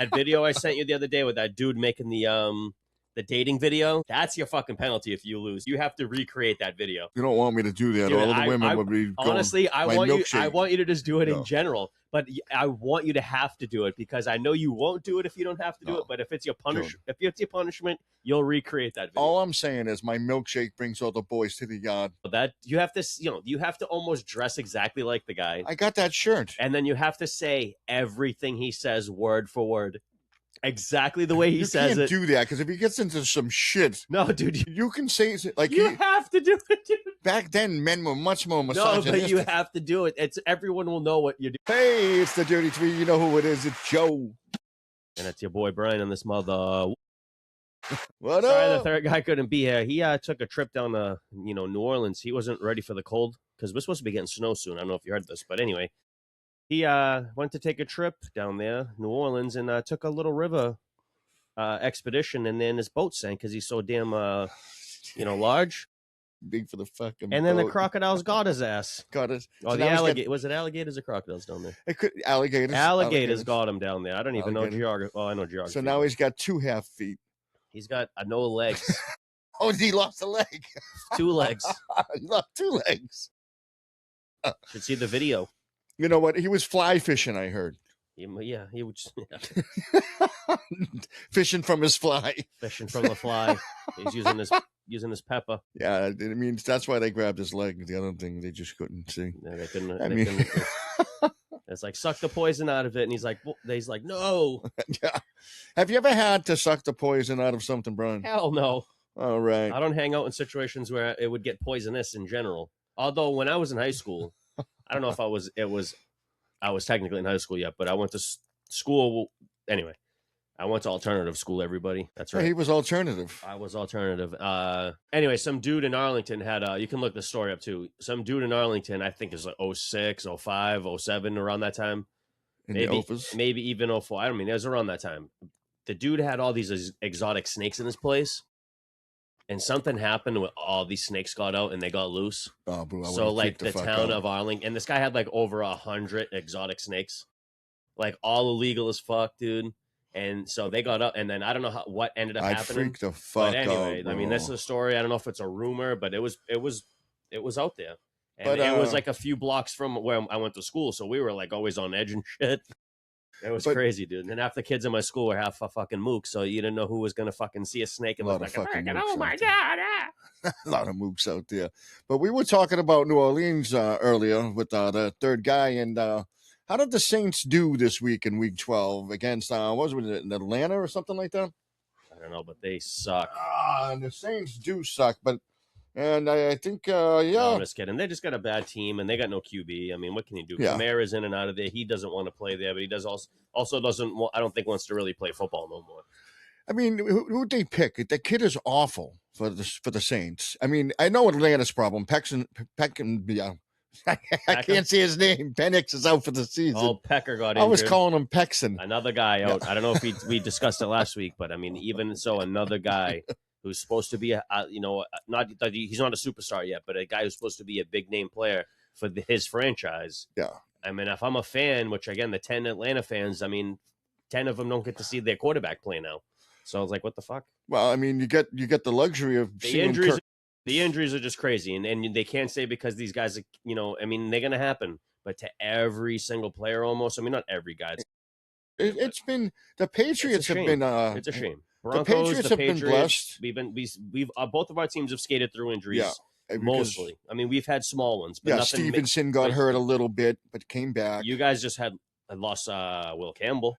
That video I sent you the other day with that dude making the dating video, that's your fucking penalty if you lose. You have to recreate that video. You don't want me to do that. Dude, all the women would be honestly, I want you to just do it No. in general. But I want you to have to do it because I know you won't do it if you don't have to do it. But if it's your punishment, you'll recreate that video. All I'm saying is my milkshake brings all the boys to the yard. That you have to almost dress exactly like the guy. I got that shirt. And then you have to say everything he says word for word. Exactly the way he says it. You can't do that because if he gets into some shit, no, dude, you can say like you have to do it. Dude. Back then, men were much more misogynistic. No, but you have to do it. It's everyone will know what you do. Hey, it's the Dirty Three. You know who it is? It's Joe, and it's your boy Brian on this mother. What Sorry, up? the third guy couldn't be here. He took a trip down to New Orleans. He wasn't ready for the cold because we're supposed to be getting snow soon. I don't know if you heard this, but anyway, he went to take a trip down there, New Orleans, and took a little river expedition, and then his boat sank because he's so damn large, big for the fucking. And then boat. The crocodiles got his ass. Got us. Oh, the alligator was it alligators or crocodiles down there? It could alligators. Alligators got him down there. I don't even know geography. Oh, I know geography. So now he's got 2.5 feet. He's got no legs. Oh, he lost a leg. 2 legs. He lost 2 legs. Should see the video. You know what? He was fly fishing. I heard. Yeah, he was fishing from his fly. Fishing from the fly. He's using his pepper. Yeah, I mean that's why they grabbed his leg. The other thing they just couldn't see. Yeah, they couldn't. It's like suck the poison out of it, and he's like no. Yeah. Have you ever had to suck the poison out of something, Brian? Hell no. All right. I don't hang out in situations where it would get poisonous in general. Although when I was in high school, I don't know if I was technically in high school yet, but I went to school anyway. I went to alternative school, everybody. That's right. Yeah, he was alternative. I was alternative. Anyway, some dude in Arlington had, you can look the story up too. Some dude in Arlington, I think it was like 06, 05, 07, around that time. Maybe even 04. I mean, it was around that time. The dude had all these exotic snakes in his place. And something happened when all these snakes got out and they got loose. Oh, bro, so like the town of Arlington, and this guy had like over 100 exotic snakes, like all illegal as fuck, dude. And so they got up, and then I don't know what ended up happening. Freaked the fuck but anyway, out, I mean, this is a story. I don't know if it's a rumor, but it was out there, and it was like a few blocks from where I went to school, so we were like always on edge and shit. It was crazy, dude. And half the kids in my school were half a fucking mook, so you didn't know who was gonna fucking see a snake and look like oh my god. A lot of mooks out there. But we were talking about New Orleans earlier with the third guy, and how did the Saints do this week in Week 12 against what was it, in Atlanta or something like that? I don't know, but they suck. The Saints do suck, and I think, No, I'm just kidding. They just got a bad team, and they got no QB. I mean, what can you do? Yeah. Kamara's in and out of there. He doesn't want to play there, but he also doesn't. I don't think wants to really play football no more. I mean, who'd they pick? The kid is awful for the Saints. I mean, I know Atlanta's problem. Peckham, yeah. I can't see his name. Penix is out for the season. Oh, Pecker got injured. I was calling him Pexon. Another guy out. I don't know if we discussed it last week, but I mean, even so, another guy who's supposed to be he's not a superstar yet, but a guy who's supposed to be a big name player for his franchise. Yeah. I mean, if I'm a fan, which again, the 10 Atlanta fans, I mean, 10 of them don't get to see their quarterback play now. So I was like, what the fuck? Well, I mean, you get the luxury of the injuries. The injuries are just crazy, and they can't say because these guys, I mean, they're going to happen. But to every single player almost, I mean, not every guy. It's been the Patriots have been. It's a shame. Broncos, the Patriots have been blessed. We've both of our teams have skated through injuries. Yeah, mostly. I mean, we've had small ones. But Stevenson got hurt a little bit, but came back. You guys just lost Will Campbell.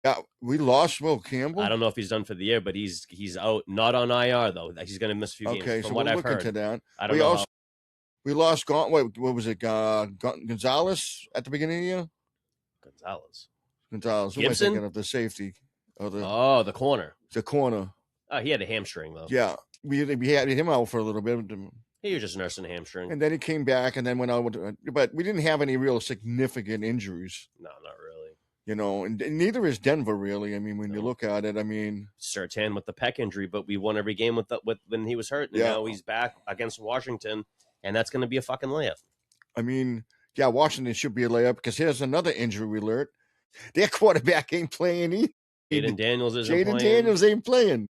Yeah, we lost Will Campbell. I don't know if he's done for the year, but he's out, not on IR though. He's going to miss a few games. Okay, from so what we'll I've look heard. into that. I don't know. We lost. What was it? Gonzalez at the beginning of the year. Gonzalez. Who am I thinking of? The safety. The corner. The corner. Oh, he had a hamstring though. Yeah, we had him out for a little bit. He was just nursing a hamstring, and then he came back, and then went out. But we didn't have any real significant injuries. No, not really. And neither is Denver really. I mean, when you look at it, I mean, Surtain with the pec injury, but we won every game with when he was hurt. And now he's back against Washington, and that's going to be a fucking layup. I mean, yeah, Washington should be a layup because here's another injury alert. Their quarterback ain't playing either. Jaden Daniels isn't playing. Jaden Daniels ain't playing.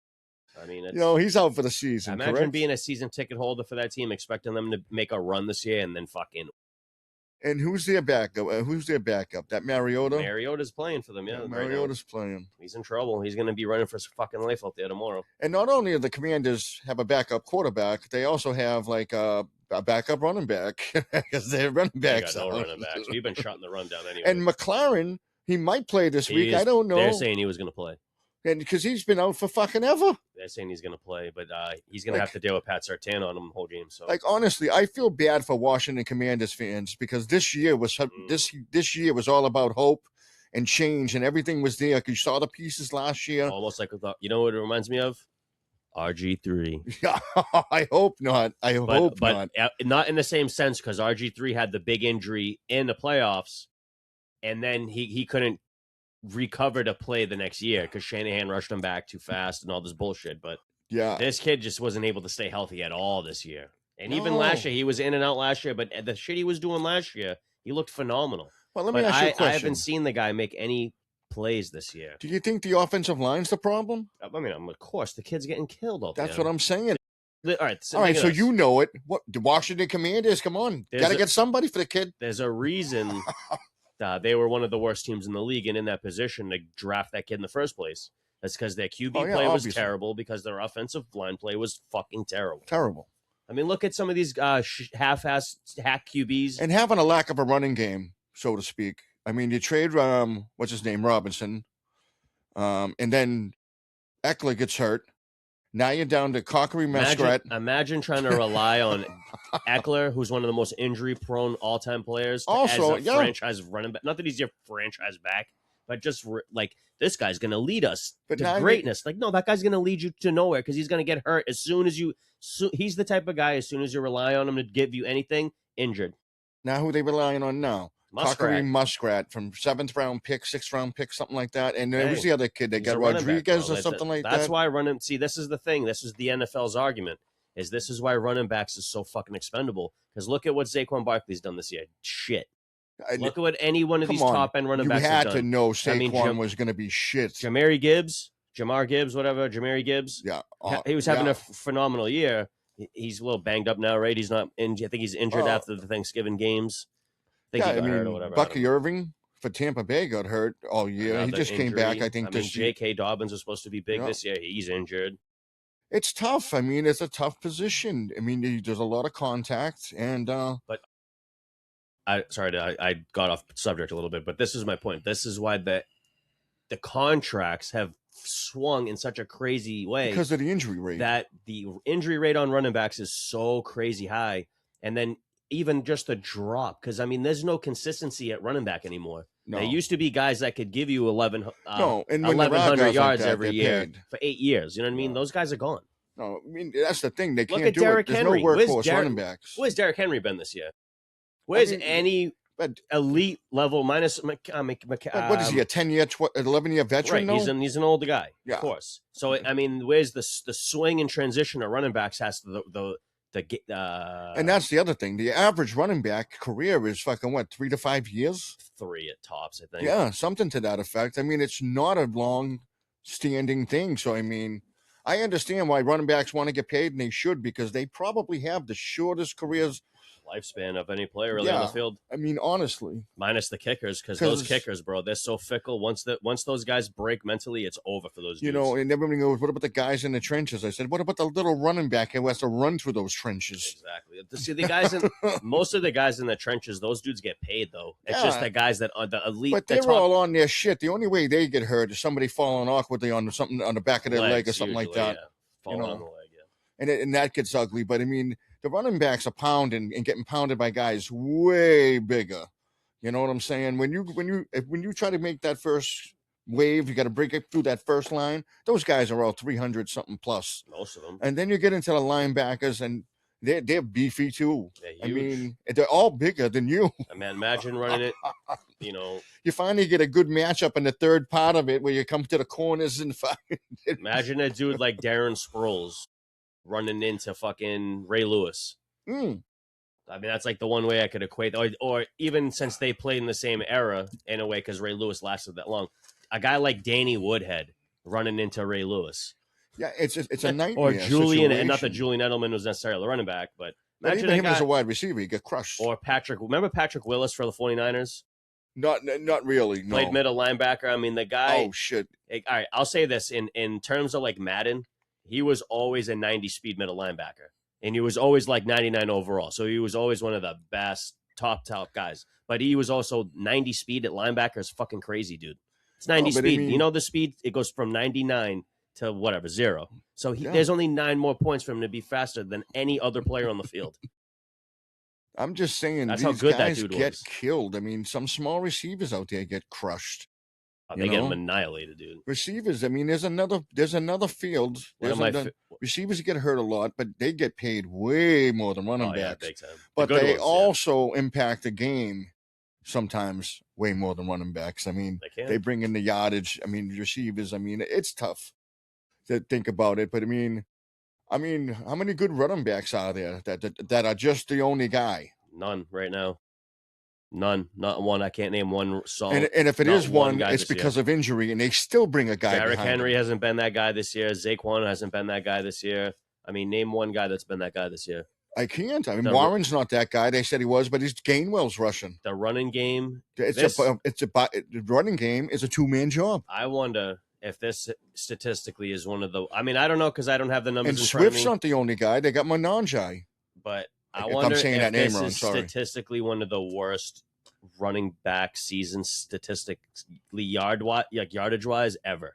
I mean, he's out for the season. Imagine correct? being a season ticket holder for that team, expecting them to make a run this year and then fucking. And who's their backup? That Mariota? Mariota's playing for them, yeah. Mariota's playing. He's in trouble. He's going to be running for his fucking life out there tomorrow. And not only do the Commanders have a backup quarterback, they also have like a backup running back because they're running backs. They got no running backs. We've been shutting the run down anyway. And McLaren, he might play this week. I don't know. They're saying he was going to play. And because he's been out for fucking ever. They're saying he's going to play, but he's going to have to deal with Pat Surtain on him the whole game. So, honestly, I feel bad for Washington Commanders fans because this year was this year was all about hope and change, and everything was there. Because you saw the pieces last year. Almost like you know what it reminds me of? RG3. I hope not. I hope not. Not in the same sense because RG3 had the big injury in the playoffs, and then he couldn't recover to play the next year because Shanahan rushed him back too fast and all this bullshit. But yeah, this kid just wasn't able to stay healthy at all this year. And even last year, he was in and out last year. But the shit he was doing last year, he looked phenomenal. Well, let me ask you a question. I haven't seen the guy make any plays this year. Do you think the offensive line's the problem? I mean, of course, the kid's getting killed out there. That's what I'm saying. All right, so you know it. What the Washington Commanders? Come on, got to get somebody for the kid. There's a reason they were one of the worst teams in the league and in that position to draft that kid in the first place. That's because their QB play was terrible because their offensive line play was fucking terrible. Terrible. I mean, look at some of these half-ass hack QBs. And having a lack of a running game, so to speak. I mean, you trade, what's his name, Robinson, and then Eckler gets hurt. Now you're down to Cockery Muskrat. Imagine trying to rely on Eckler, who's one of the most injury-prone all-time players, also, as a franchise running back. Not that he's your franchise back, but just like this guy's going to lead us to greatness. No, that guy's going to lead you to nowhere because he's going to get hurt as soon as you. He's the type of guy. As soon as you rely on him to give you anything, injured. Now, who are they relying on now? Cockery Muskrat from 7th round pick, 6th round pick, something like that. And there was the other kid that got Rodriguez or something like that. That's why running. See, this is the thing. This is the NFL's argument. This is why running backs is so fucking expendable. Because look at what Saquon Barkley's done this year. Shit. Look at what any one of these top end running backs have done. You had to know Saquon was going to be shit. Jamar Gibbs, Jamari Gibbs. Yeah, he was having a phenomenal year. He's a little banged up now, right? He's not. I think he's injured after the Thanksgiving games. Bucky Irving for Tampa Bay got hurt all year. He just came back. I think J.K. Dobbins was supposed to be big this year. He's injured. It's tough. I mean, it's a tough position. I mean, there's a lot of contact, and but I got off subject a little bit, but this is my point. This is why the contracts have swung in such a crazy way because of the injury rate. That the injury rate on running backs is so crazy high, and then even just the drop, because I mean, there's no consistency at running back anymore. No. There used to be guys that could give you 1,100 yards every year for 8 years. You know what I mean? Those guys are gone. No, I mean that's the thing. They can't do Derrick it. There's Henry. No workhorse running backs. Where's Derrick Henry been this year? Where's any elite level minus? What is he? A 10-year, 11-year veteran? Right. He's an older guy, of course. So I mean, where's the swing and transition of running backs has to and that's the other thing. The average running back career is fucking 3 to 5 years? 3 at tops, I think. Yeah, something to that effect. I mean, it's not a long-standing thing. So, I mean, I understand why running backs want to get paid, and they should, because they probably have the shortest careers lifespan of any player really on the field. I mean, honestly, minus the kickers, because those kickers, bro, they're so fickle. Once those guys break mentally, it's over for those dudes. You know, and everybody goes, what about the guys in the trenches? I said, what about the little running back who has to run through those trenches? Exactly. To see the guys most of the guys in the trenches, those dudes get paid though. It's just the guys that are the elite. But they're all on their shit. The only way they get hurt is somebody falling awkwardly on something on the back of their leg or something like that. Falling on the leg, and that gets ugly. But I mean, the running backs are pounding and getting pounded by guys way bigger. You know what I'm saying? When you try to make that first wave, you got to break it through that first line. Those guys are all 300 something plus. Most of them. And then you get into the linebackers, and they're beefy too. They're I mean, they're all bigger than you. I mean, imagine running it. You know, you finally get a good matchup in the third part of it where you come to the corners and imagine a dude like Darren Sproles running into fucking Ray Lewis. I mean, that's like the one way I could equate, or even since they played in the same era in a way, because Ray Lewis lasted that long. A guy like Danny Woodhead running into Ray Lewis. Yeah, it's a nightmare. Or Julian, situation. And not that Julian Edelman was necessarily a running back, but imagine even him as a wide receiver, he get crushed. Or remember Patrick Willis for the 49ers? Not really. No. Played middle linebacker. I mean, the guy. Oh shit! All right, I'll say this in terms of like Madden, he was always a 90 speed middle linebacker, and he was always like 99 overall. So he was always one of the best top guys. But he was also 90 speed at linebacker. Is fucking crazy, dude. It's 90 speed. I mean, you know the speed? It goes from 99 to whatever 0. So there's only 9 more points for him to be faster than any other player on the field. I'm just saying, that's how good that dude get killed. I mean, some small receivers out there get crushed. They get them annihilated, dude. Receivers, I mean, there's another field. Receivers get hurt a lot, but they get paid way more than running backs. Big time. But they also impact the game sometimes way more than running backs. I mean, they bring in the yardage. I mean, receivers, I mean, it's tough to think about it. But I mean, how many good running backs are there that are just the only guy? None right now. None. Not one. I can't name one song. And if it is one, it's because of injury, and they still bring a guy. Derrick Henry hasn't been that guy this year. Saquon hasn't been that guy this year. I mean, name one guy that's been that guy this year. I can't. I mean, Warren's not that guy. They said he was, but he's Gainwell's rushing. The running game. The running game is a 2-man job. I wonder if this statistically is one of the. I mean, I don't know because I don't have the numbers. And Swift's not the only guy. They got Mananjai. But I wonder if that name wrong. Statistically one of the worst running back seasons statistically yardage wise ever.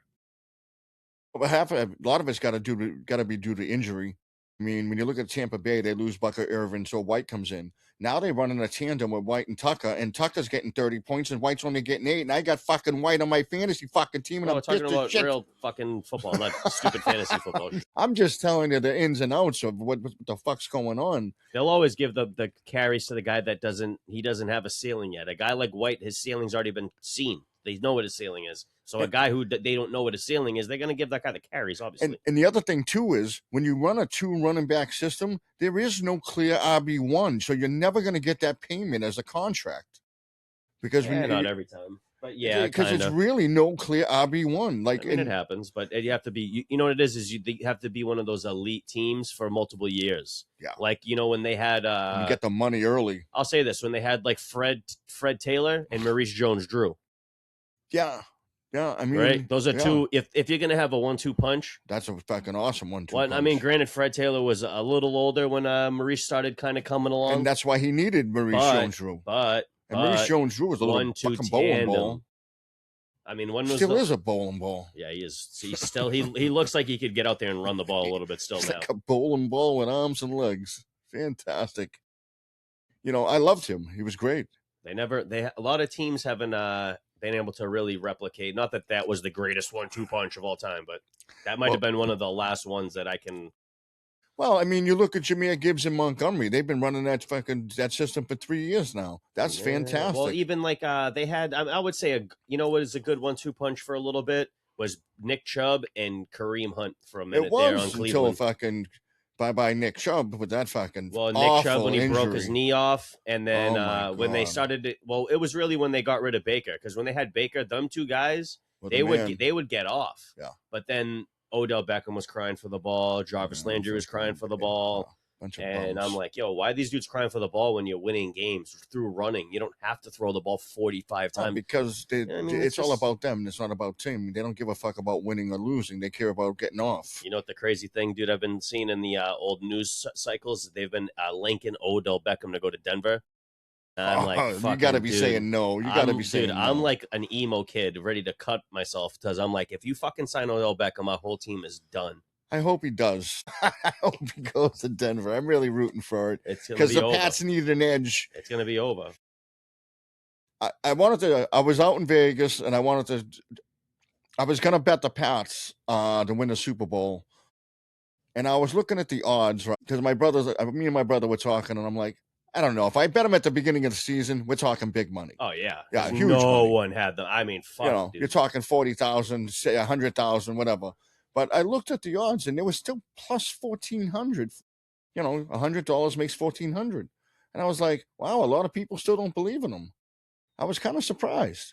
Well, a lot of it's got to be due to injury. I mean, when you look at Tampa Bay, they lose Bucker Irvin, so White comes in. Now they run in a tandem with White and Tucker, and Tucker's getting 30 points, and White's only getting 8, and I got fucking White on my fantasy fucking team, and I'm talking about real fucking football, not stupid fantasy football. I'm just telling you the ins and outs of what the fuck's going on. They'll always give the carries to the guy that doesn't have a ceiling yet. A guy like White, his ceiling's already been seen. They know what his ceiling is. So a guy who they don't know what his ceiling is, they're going to give that guy the carries, obviously. And the other thing, too, is when you run a 2 running back system, there is no clear RB1. So you're never going to get that payment as a contract. Because not every time. But because it's really no clear RB1. Like, it happens, but you have to be, you know what it is you have to be one of those elite teams for multiple years. Yeah. Like, when they had. You get the money early. I'll say this, when they had like Fred Taylor and Maurice Jones-Drew. Yeah. Yeah, I mean, right? Those are two. If you're gonna have a 1-2 punch, that's a fucking awesome 1-2. Well, I mean, granted, Fred Taylor was a little older when Maurice started kind of coming along, and that's why he needed Maurice Jones-Drew. Maurice Jones-Drew was a little fucking bowling ball. I mean, one was still is a bowling ball. Yeah, he is. He's still he looks like he could get out there and run the ball a little bit still. It's now. Like a bowling ball with arms and legs. Fantastic. I loved him. He was great. A lot of teams haven't been able to really replicate. Not that was the greatest 1-2 punch of all time, but that might have been one of the last ones that I can. Well, I mean, you look at Jahmyr Gibbs and Montgomery. They've been running that system for 3 years now. That's fantastic. Well, even like they had, I would say, what is a good 1-2 punch for a little bit was Nick Chubb and Kareem Hunt for a minute there on Cleveland. Until fucking bye nick Chubb with that fucking Nick Chubb when he injury. Broke his knee off, and then when they started it was really when they got rid of Baker, because when they had Baker, them two guys they would get off. Yeah. But then Odell Beckham was crying for the ball, Jarvis Landry was crying for the ball. And I'm like, why are these dudes crying for the ball when you're winning games through running? You don't have to throw the ball 45 times. Because it's all about them. It's not about team. They don't give a fuck about winning or losing. They care about getting off. You know what the crazy thing, dude, I've been seeing in the old news cycles, they've been linking Odell Beckham to go to Denver. And I'm like, you got to be saying no. You got to be saying no. I'm like an emo kid ready to cut myself because I'm like, if you fucking sign Odell Beckham, my whole team is done. I hope he does. I hope he goes to Denver. I'm really rooting for it because the Pats need an edge. It's going to be over. I was out in Vegas and I was going to bet the Pats to win the Super Bowl. And I was looking at the odds, right? Because me and my brother were talking, and I'm like, I don't know. If I bet them at the beginning of the season, we're talking big money. Oh, yeah. Yeah, huge money. No one had them. I mean, fuck, dude. You're talking 40,000, say 100,000, whatever. But I looked at the odds, and they were still plus 1,400. $100 makes 1,400. And I was like, wow, a lot of people still don't believe in him. I was kind of surprised.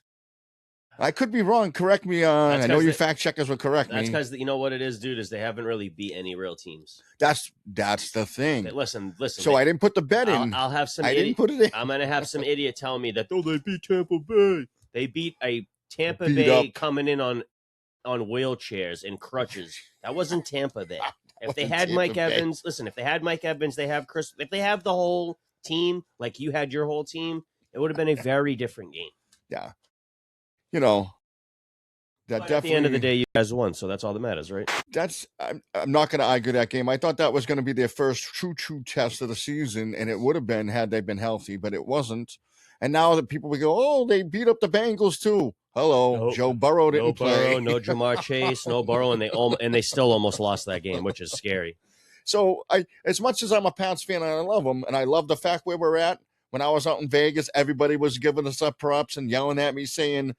I could be wrong. Correct me. I know your fact checkers will correct me. That's because you know what it is, dude. Is they haven't really beat any real teams. That's the thing. Listen. So I didn't put the bet in. I'll have some. I didn't put it in. I'm gonna have some idiot tell me that they beat Tampa Bay. They beat a Tampa Bay coming in on wheelchairs and crutches. That wasn't Tampa Bay. If they had Mike Evans, listen. If they had Mike Evans, they have Chris. If they have the whole team, like you had your whole team, it would have been a very different game. Yeah. You know, that definitely. At the end of the day, you guys won, so that's all that matters, right? I'm not going to argue that game. I thought that was going to be their first true test of the season, and it would have been had they been healthy, but it wasn't. And now that people would go, oh, they beat up the Bengals too. Hello, nope. Joe Burrow didn't play. No Jamar Chase, no Burrow, and they still almost lost that game, which is scary. So as much as I'm a Pats fan and I love them, and I love the fact where we're at. When I was out in Vegas, everybody was giving us up props and yelling at me saying,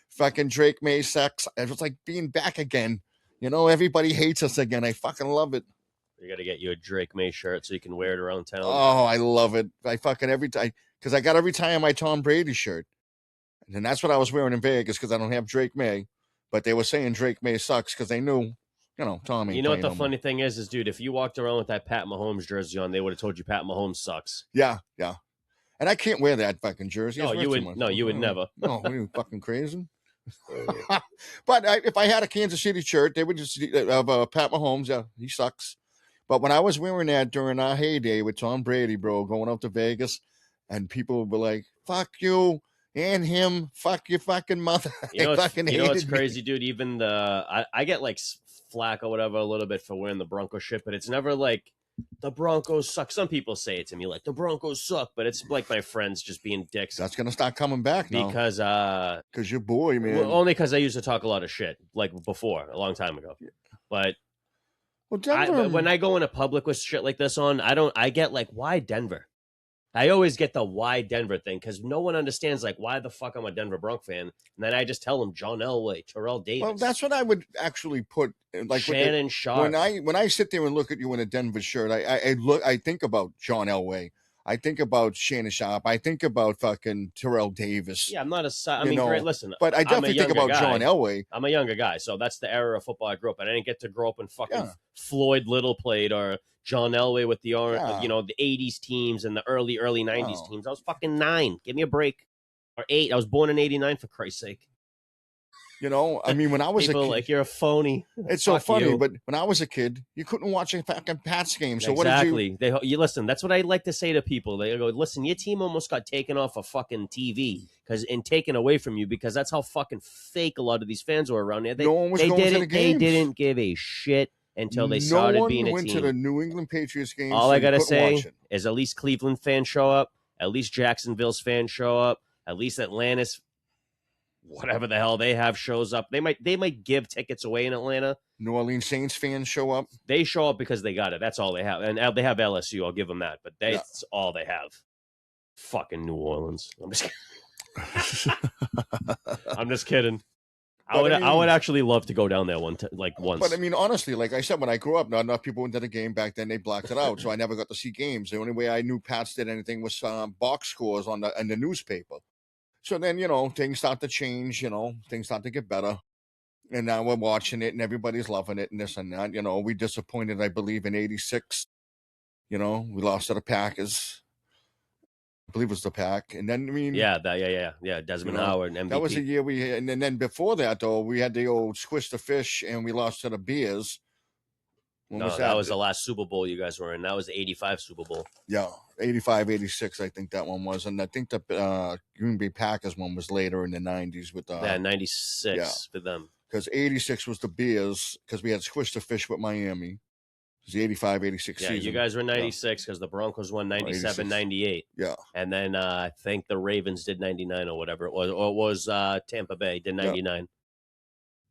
fucking Drake May sucks. It was like being back again. You know, everybody hates us again. I fucking love it. You got to get you a Drake May shirt so you can wear it around town. Oh, I love it. I fucking every time, because I got every time my Tom Brady shirt. And that's what I was wearing in Vegas because I don't have Drake May. But they were saying Drake May sucks because they knew, you know, Tom ain't. You know what the funny thing is, dude, if you walked around with that Pat Mahomes jersey on, they would have told you Pat Mahomes sucks. Yeah. And I can't wear that fucking jersey. No, you would. No, you would never. No, are you fucking crazy? But if I had a Kansas City shirt, they would just have Pat Mahomes. Yeah, he sucks. But when I was wearing that during our heyday with Tom Brady, bro, going out to Vegas, and people would be like, fuck you and him, fuck your fucking mother. You know what's crazy, dude? Even I get like flack or whatever a little bit for wearing the Broncos shit, but it's never like the Broncos suck. Some people say it to me like the Broncos suck, but it's like my friends just being dicks. That's gonna start coming back now because your boy, man. Well, only because I used to talk a lot of shit like before, a long time ago. Yeah. But when I go into public with shit like this on, I get like, why Denver? I always get the why Denver thing because no one understands like why the fuck I'm a Denver Bronx fan, and then I just tell them John Elway, Terrell Davis. Well, that's what I would actually put like Shannon Sharp. When I sit there and look at you in a Denver shirt, I think about John Elway. I think about Shannon Sharp. I think about fucking Terrell Davis. Yeah, I'm not great. Listen, but I definitely think about John Elway. I'm a younger guy, so that's the era of football I grew up in. I didn't get to grow up in fucking Floyd Little played or John Elway with the the 80s teams and the early 90s teams. I was fucking 9. Give me a break. Or 8. I was born in 89 for Christ's sake. You know, I mean, when I was a kid, like you're a phony. It's so funny, but when I was a kid, you couldn't watch a fucking Pats game. So exactly. What did you listen? That's what I like to say to people. They go, "Listen, your team almost got taken off a fucking TV and taken away from you because that's how fucking fake a lot of these fans were around there. No one was going to the games. They didn't give a shit until they started being a team. No one went to the New England Patriots games. All I gotta say is at least Cleveland fans show up. At least Jacksonville's fans show up. At least Atlanta's. Whatever the hell they have shows up. They might give tickets away in Atlanta. New Orleans Saints fans show up. They show up because they got it. That's all they have. And they have LSU. I'll give them that. But that's all they have. Fucking New Orleans. I'm just kidding. I'm just kidding. I would actually love to go down there once. But I mean, honestly, like I said, when I grew up, not enough people went to the game back then. They blocked it out, so I never got to see games. The only way I knew Pats did anything was box scores in the newspaper. So then, things start to change, things start to get better. And now we're watching it and everybody's loving it and this and that. We disappointed, I believe, in 86. We lost to the Packers. I believe it was the Pack. And then, I mean... Yeah. Desmond Howard, MVP. That was the year we had. And then before that, though, we had the old Squish the Fish and we lost to the Bears. That was the last Super Bowl you guys were in. That was the 85 Super Bowl. Yeah, 85, 86, I think that one was. And I think the Green Bay Packers one was later in the 90s. with 96 for them. Because 86 was the Bears, because we had Squish the Fish with Miami. It was the 85, 86 season. Yeah, you guys were 96 because the Broncos won 97, 98. Yeah. And then I think the Ravens did 99 or whatever it was. Or it was Tampa Bay did 99.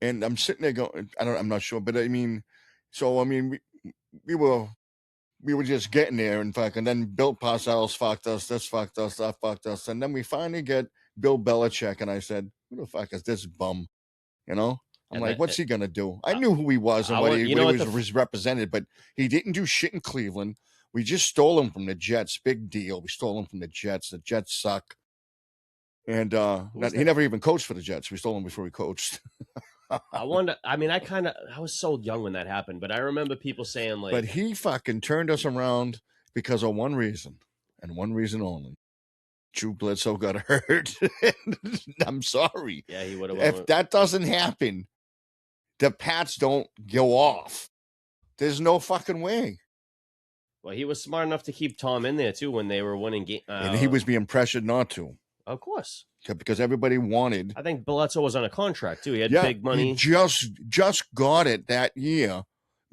Yeah. And I'm sitting there going, I'm not sure, but I mean... So, I mean, we were just getting there, in fact, and then Bill Parcells fucked us, this fucked us, that fucked us, and then we finally get Bill Belichick, and I said, who the fuck is this bum? I'm like, what's he going to do? I knew who he was and what he was represented, but he didn't do shit in Cleveland. We just stole him from the Jets. Big deal. We stole him from the Jets. The Jets suck. And he never even coached for the Jets. We stole him before he coached. I wonder. I mean, I was so young when that happened, but I remember people saying like. But he fucking turned us around because of one reason, and one reason only. Drew Bledsoe got hurt. I'm sorry. Yeah, he would have. If that doesn't happen, the Pats don't go off. There's no fucking way. Well, he was smart enough to keep Tom in there too when they were winning games. And he was being pressured not to. Of course. Because everybody wanted. I think Bledsoe was on a contract too. He had big money. He just got it that year.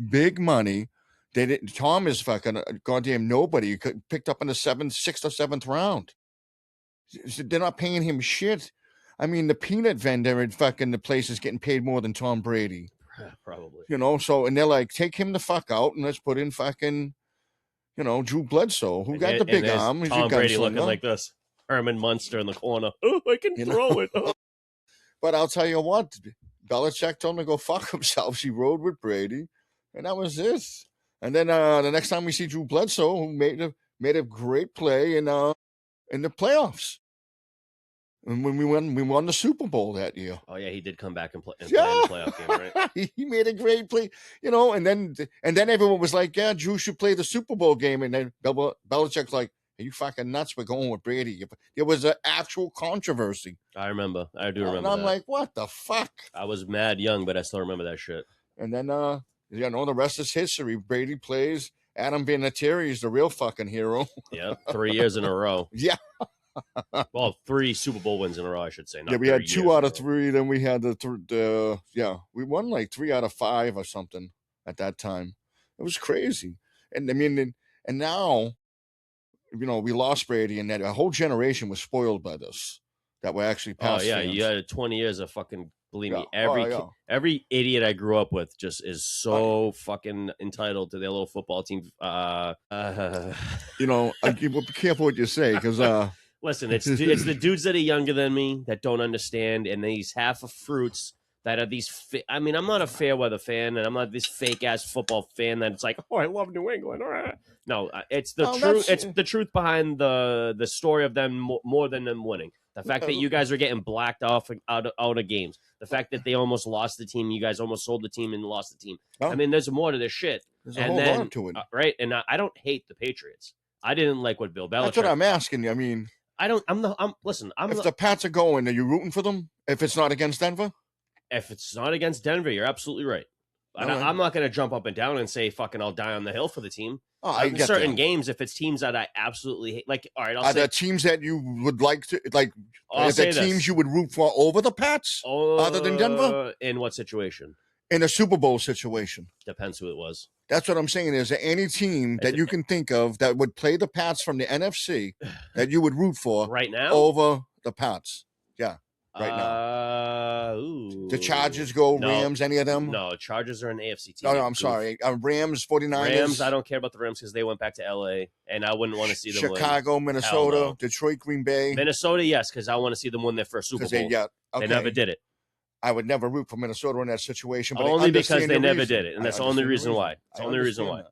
Big money. They didn't. Tom is fucking goddamn nobody. Picked up in the 6th or 7th round. They're not paying him shit. I mean, the peanut vendor at fucking the place is getting paid more than Tom Brady. Probably. So, and they're like, take him the fuck out and let's put in fucking, Drew Bledsoe, who got the big arm. He's Tom Brady looking like this. Herman Munster in the corner. Oh, I can throw it. Oh. But I'll tell you what, Belichick told him to go fuck himself. She rode with Brady, and that was it. And then the next time we see Drew Bledsoe, who made a great play in the playoffs. And when we won the Super Bowl that year. Oh yeah, he did come back and play in the playoff game, right? He made a great play, and then everyone was like, "Yeah, Drew should play the Super Bowl game." And then Belichick's like, "Are you fucking nuts? We're going with Brady." There was an actual controversy. I remember. I do remember. And I'm like, "What the fuck?" I was mad young, but I still remember that shit. And then, the rest is history. Brady plays. Adam Vinatieri is the real fucking hero. Yeah, 3 years in a row. Yeah. Well, 3 Super Bowl wins in a row, I should say. Yeah, we had 2 out of 3. Then we had we won like 3 out of 5 or something at that time. It was crazy. And I mean, and now, we lost Brady, and that a whole generation was spoiled by this. That were actually past. Oh yeah, fans. you had 20 years of fucking. Believe me, every idiot I grew up with just is so fucking entitled to their little football team. Be careful what you say, because listen, it's the dudes that are younger than me that don't understand, and these half of fruits that are these. I mean, I'm not a fair weather fan, and I'm not this fake ass football fan that it's like, oh, I love New England. No, it's the truth. It's the truth behind the story of them more than them winning. The fact that you guys are getting blacked off out of games. The fact that they almost lost the team. You guys almost sold the team and lost the team. Oh. I mean, there's more to this shit. There's a whole lot to it. Right? And I don't hate the Patriots. I didn't like what Bill Belichick. That's what I'm asking you. I mean, if the Pats are going, are you rooting for them if it's not against Denver? If it's not against Denver, you're absolutely right. I'm not going to jump up and down and say fucking I'll die on the hill for the team. Oh, I get certain that. Games, if it's teams that I absolutely hate, like, all right, are there teams that you would like to like? Are there teams you would root for over the Pats, other than Denver? In what situation? In a Super Bowl situation. Depends who it was. That's what I'm saying. Is there any team that you can think of that would play the Pats from the NFC that you would root for right now over the Pats? Yeah. Right now. The Chargers go, Rams, any of them? No, Chargers are an AFC team. No, I'm sorry. Rams, 49ers. Rams, I don't care about the Rams because they went back to LA, and I wouldn't want to see them Chicago, win. Minnesota, Detroit, Green Bay. Minnesota, yes, because I want to see them win their first Super Bowl. They never did it. I would never root for Minnesota in that situation. But only because they never did it, and that's the only reason why. It's the only reason why.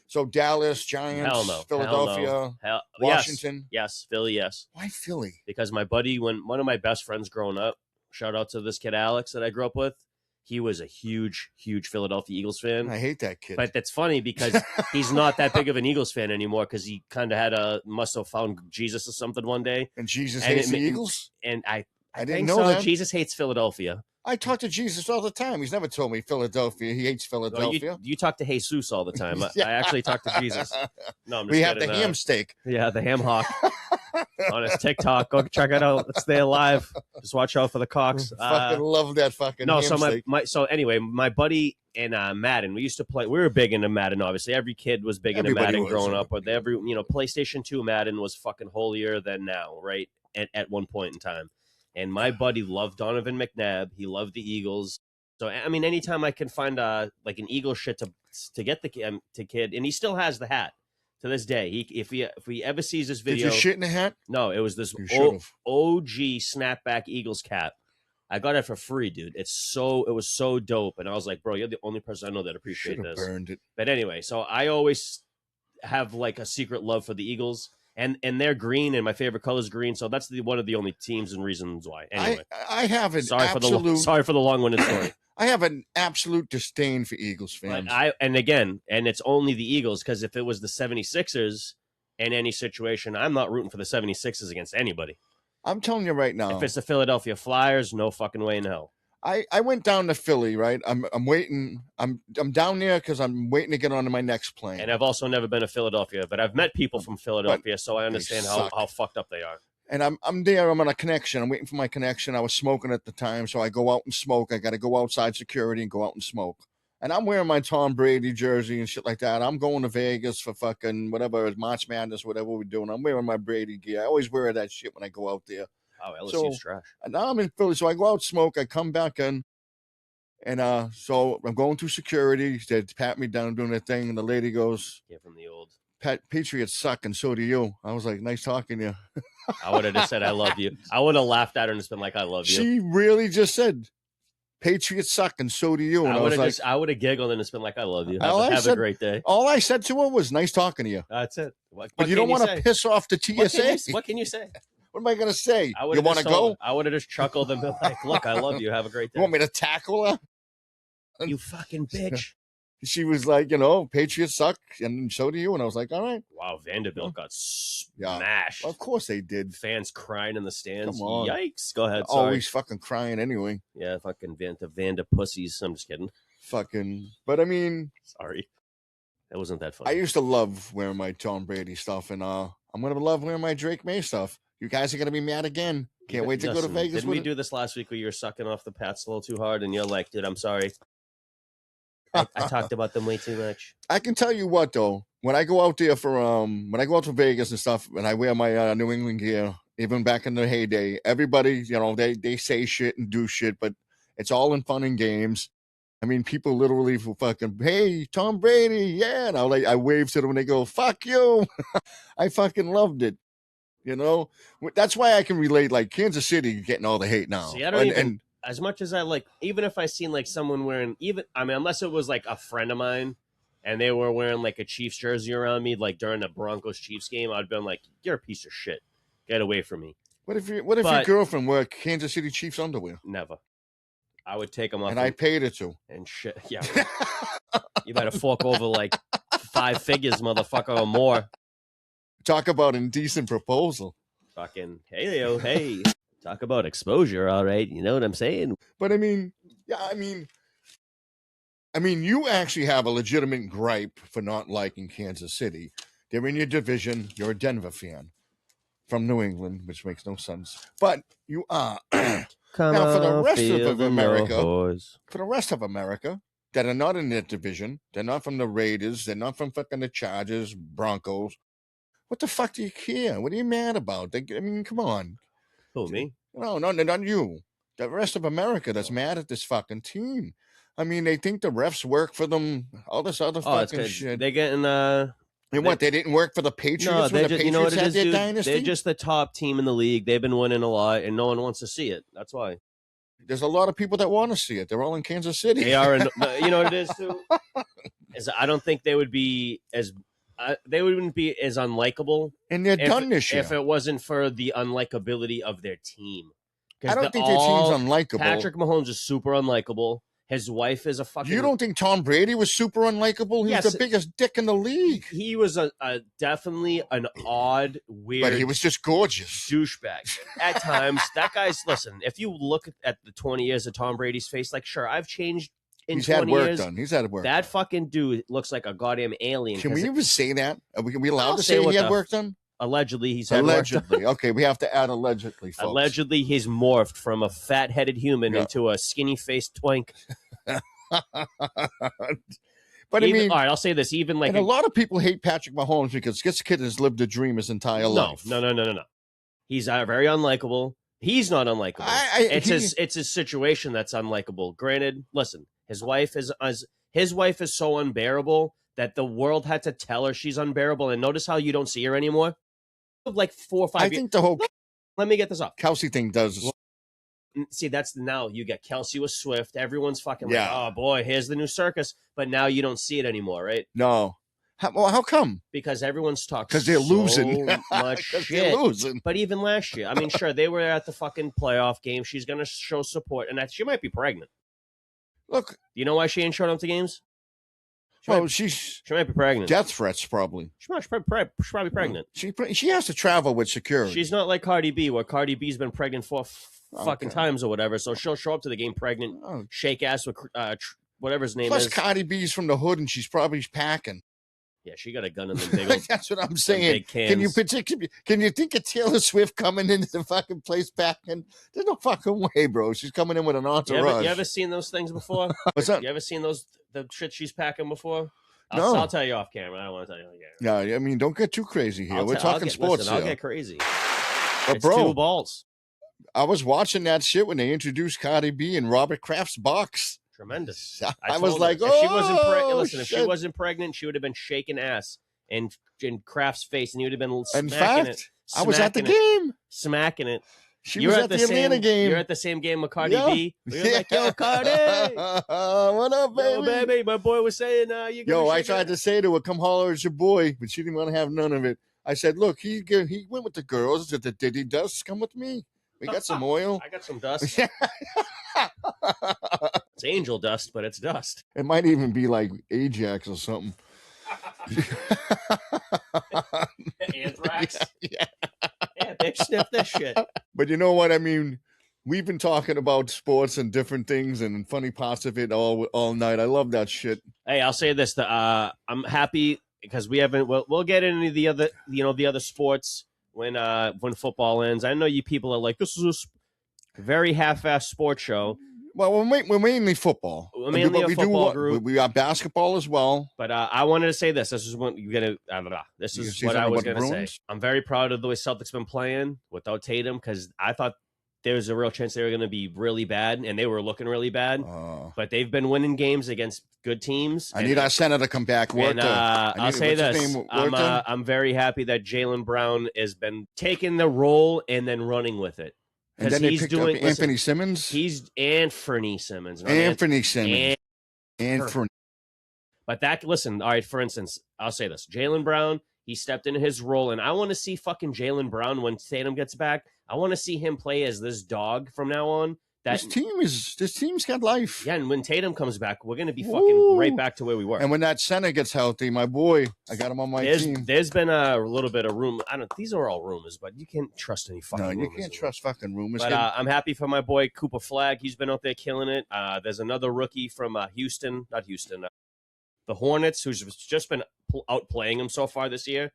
So Dallas, Giants, Philadelphia, Washington. Yes, Philly, yes. Why Philly? Because my buddy, one of my best friends growing up, shout out to this kid Alex that I grew up with. He was a huge, huge Philadelphia Eagles fan. I hate that kid. But that's funny because he's not that big of an Eagles fan anymore because he kind of must have found Jesus or something one day. And Jesus hates the Eagles? And I didn't think know so. that. Jesus hates Philadelphia. I talk to Jesus all the time. He's never told me Philadelphia. He hates Philadelphia. Well, you talk to Jesus all the time. I actually talk to Jesus. No, I'm just we have the ham steak. Yeah, the ham hock on his TikTok. Go check it out. It's there live. Just watch out for the cocks. Fucking love that fucking ham steak. So anyway, my buddy and Madden, we used to play. We were big into Madden, obviously. Every kid was big into Madden growing up. But PlayStation 2 Madden was fucking holier than now, right? At one point in time. And my buddy loved Donovan McNabb. He loved the Eagles. So, I mean, anytime I can find like an Eagle shit to get the kid, and he still has the hat to this day. If he ever sees this video. Did you shit in the hat? No, it was this OG snapback Eagles cap. I got it for free, dude. It was so dope. And I was like, bro, you're the only person I know that appreciates this. Burned it. But anyway, so I always have like a secret love for the Eagles. And they're green, and my favorite color is green, so that's one of the only teams and reasons why. Anyway, I have an sorry for the long-winded story. I have an absolute disdain for Eagles fans. And it's only the Eagles, because if it was the 76ers in any situation, I'm not rooting for the 76ers against anybody. I'm telling you right now. If it's the Philadelphia Flyers, no fucking way in hell. I went down to Philly, right? I'm waiting. I'm down there because I'm waiting to get on to my next plane. And I've also never been to Philadelphia, but I've met people from Philadelphia, so I understand how fucked up they are. And I'm there. I'm on a connection. I'm waiting for my connection. I was smoking at the time, so I go out and smoke. I got to go outside security and go out and smoke. And I'm wearing my Tom Brady jersey and shit like that. I'm going to Vegas for fucking whatever, March Madness, whatever we're doing. I'm wearing my Brady gear. I always wear that shit when I go out there. Oh, LSU's trash. And now I'm in Philly, so I go out, smoke, I come back in, and so I'm going through security. They pat me down doing their thing, and the lady goes, "Yeah, from the old Patriots suck, and so do you." I was like, "Nice talking to you." I would have just said, "I love you." I would have laughed at her and just been like, "I love you." She really just said, "Patriots suck, and so do you." And I would have giggled and just been like, "I love you. Have a great day." All I said to her was, "Nice talking to you." That's it. But you don't want to piss off the TSA. What can you say? What am I going to say? You want to go? I would have just chuckled and been like, "Look, I love you. Have a great day." You want me to tackle her? You fucking bitch. She was like, Patriots suck, and so do you. And I was like, all right. Wow, Vanderbilt got smashed. Of course they did. Fans crying in the stands. Come on. Yikes. Go ahead. Sorry. Always fucking crying anyway. Yeah, fucking Vanda pussies. I'm just kidding. But I mean. Sorry. That wasn't that funny. I used to love wearing my Tom Brady stuff, and I'm going to love wearing my Drake May stuff. You guys are going to be mad again. Can't wait to go to Vegas. Didn't we do this last week where you were sucking off the Pats a little too hard and you're like, dude, I'm sorry. I talked about them way too much. I can tell you what, though. When I go out there when I go out to Vegas and stuff, and I wear my New England gear, even back in the heyday, everybody, they say shit and do shit, but it's all in fun and games. I mean, people literally fucking, hey, Tom Brady, yeah. And I wave to them and they go, fuck you. I fucking loved it. That's why I can relate. Like Kansas City getting all the hate now. See, I don't as much as I like, even if I seen like someone wearing, unless it was like a friend of mine and they were wearing like a Chiefs jersey around me, like during the Broncos Chiefs game, I'd been like, you're a piece of shit. Get away from me. What if your girlfriend wore Kansas City Chiefs underwear? Never. I would take them off. And I paid her to. And shit. Yeah. You better fork over like 5 figures, motherfucker, or more. Talk about indecent proposal. Fucking, hey. Talk about exposure, all right. You know what I'm saying? But I mean, you actually have a legitimate gripe for not liking Kansas City. They're in your division. You're a Denver fan from New England, which makes no sense. But you are. For the rest of America that are not in that division, they're not from the Raiders, they're not from fucking the Chargers, Broncos. What the fuck do you care? What are you mad about? Come on. Who, me? No, not you. The rest of America that's mad at this fucking team. I mean, they think the refs work for them. All this other fucking shit. They're getting they didn't work for the Patriots? No, when the Patriots had their dynasty? They're just the top team in the league. They've been winning a lot, and no one wants to see it. That's why. There's a lot of people that want to see it. They're all in Kansas City. They are. You know what it is too. I don't think they would be as. They wouldn't be as unlikable, and they're done this year if it wasn't for the unlikability of their team. I don't think their team's unlikable. Patrick Mahomes is super unlikable. His wife is a fucking. You don't think Tom Brady was super unlikable? He's the biggest dick in the league. He was definitely an odd, weird. But he was just gorgeous. Douchebag. At times, that guy's. Listen, if you look at the 20 years of Tom Brady's face, like, sure, I've changed. He's had work years, done. He's had work. That fucking dude looks like a goddamn alien. Can we even say that? Are we allowed to say he had work done? Allegedly, he's had work done. Okay, we have to add allegedly, folks. Allegedly, he's morphed from a fat-headed human into a skinny-faced twink. But all right, I'll say this. Even like a lot of people hate Patrick Mahomes because this kid has lived a dream his entire life. No. He's very unlikable. He's not unlikable. It's his situation that's unlikable. Granted, listen, his wife is so unbearable that the world had to tell her she's unbearable. And notice how you don't see her anymore. Like 4 or 5 years. I think the whole. Let me get this off. Kelsey thing does. See, that's now you get Kelsey with Swift. Everyone's fucking like, oh boy, here's the new circus. But now you don't see it anymore, right? No. How come? Because everyone's talking because they're losing much shit. They're losing. But even last year, I mean, sure, they were at the fucking playoff game. She's going to show support, and that she might be pregnant. Look, you know why she ain't showed up to games? She might be pregnant. Death threats, probably. She's probably pregnant. She has to travel with security. She's not like Cardi B, where Cardi B's been pregnant 4 fucking times or whatever. So she'll show up to the game pregnant, shake ass with whatever his name is. Plus, Cardi B's from the hood, and she's probably packing. Yeah, she got a gun in the big old, that's what I'm saying. Can you think of Taylor Swift coming into the fucking place packing? There's no fucking way, bro. She's coming in with an entourage. You ever seen those things before? What's that? You ever seen the shit she's packing before? No. I'll tell you off camera. I don't want to tell you on camera. No, I mean, don't get too crazy here. We're talking sports here. I'll get crazy. But it's bro, 2 balls. I was watching that shit when they introduced Cardi B and Robert Kraft's box. Tremendous. I was like, if she wasn't pregnant, she would have been shaking ass in Kraft's face, and he would have been smacking it. I was at the game. Smacking it. She was at the Atlanta game. You're at the same game with Cardi B. You're like, yo, Cardi. What up, baby? Yo, baby. My boy was saying, I tried to say to her, come holler at your boy, but she didn't want to have none of it. I said, look, he went with the girls at the Diddy Dust. Come with me. We got some oil. I got some dust. It's angel dust, but it's dust. It might even be like Ajax or something. Anthrax? Yeah, bitch, sniff this shit. But you know what? I mean, we've been talking about sports and different things and funny parts of it all night. I love that shit. Hey, I'll say this. I'm happy because we haven't. We'll get into the other sports when football ends. I know you people are like, this is a very half-assed sports show. Well, we're mainly football. We're mainly a football group. We got basketball as well. But I wanted to say this. This is what you're gonna. This is what I was gonna say. I'm very proud of the way Celtics been playing without Tatum because I thought there was a real chance they were gonna be really bad, and they were looking really bad. But they've been winning games against good teams. I need our center to come back. I'll say this. I'm very happy that Jaylen Brown has been taking the role and then running with it. And then they picked up Anthony Simmons. He's Anthony Simmons. Anthony Simmons. But listen, all right, for instance, I'll say this. Jaylen Brown, he stepped into his role, and I want to see fucking Jaylen Brown when Tatum gets back. I want to see him play as this dog from now on. This team's got life. Yeah, and when Tatum comes back, we're going to be fucking right back to where we were. And when that center gets healthy, my boy, I got him on my team. There's been a little bit of rumor. These are all rumors, but you can't trust any fucking rumors. No, you can't trust fucking rumors. But I'm happy for my boy Cooper Flagg. He's been out there killing it. There's another rookie from the Hornets, who's just been outplaying him so far this year.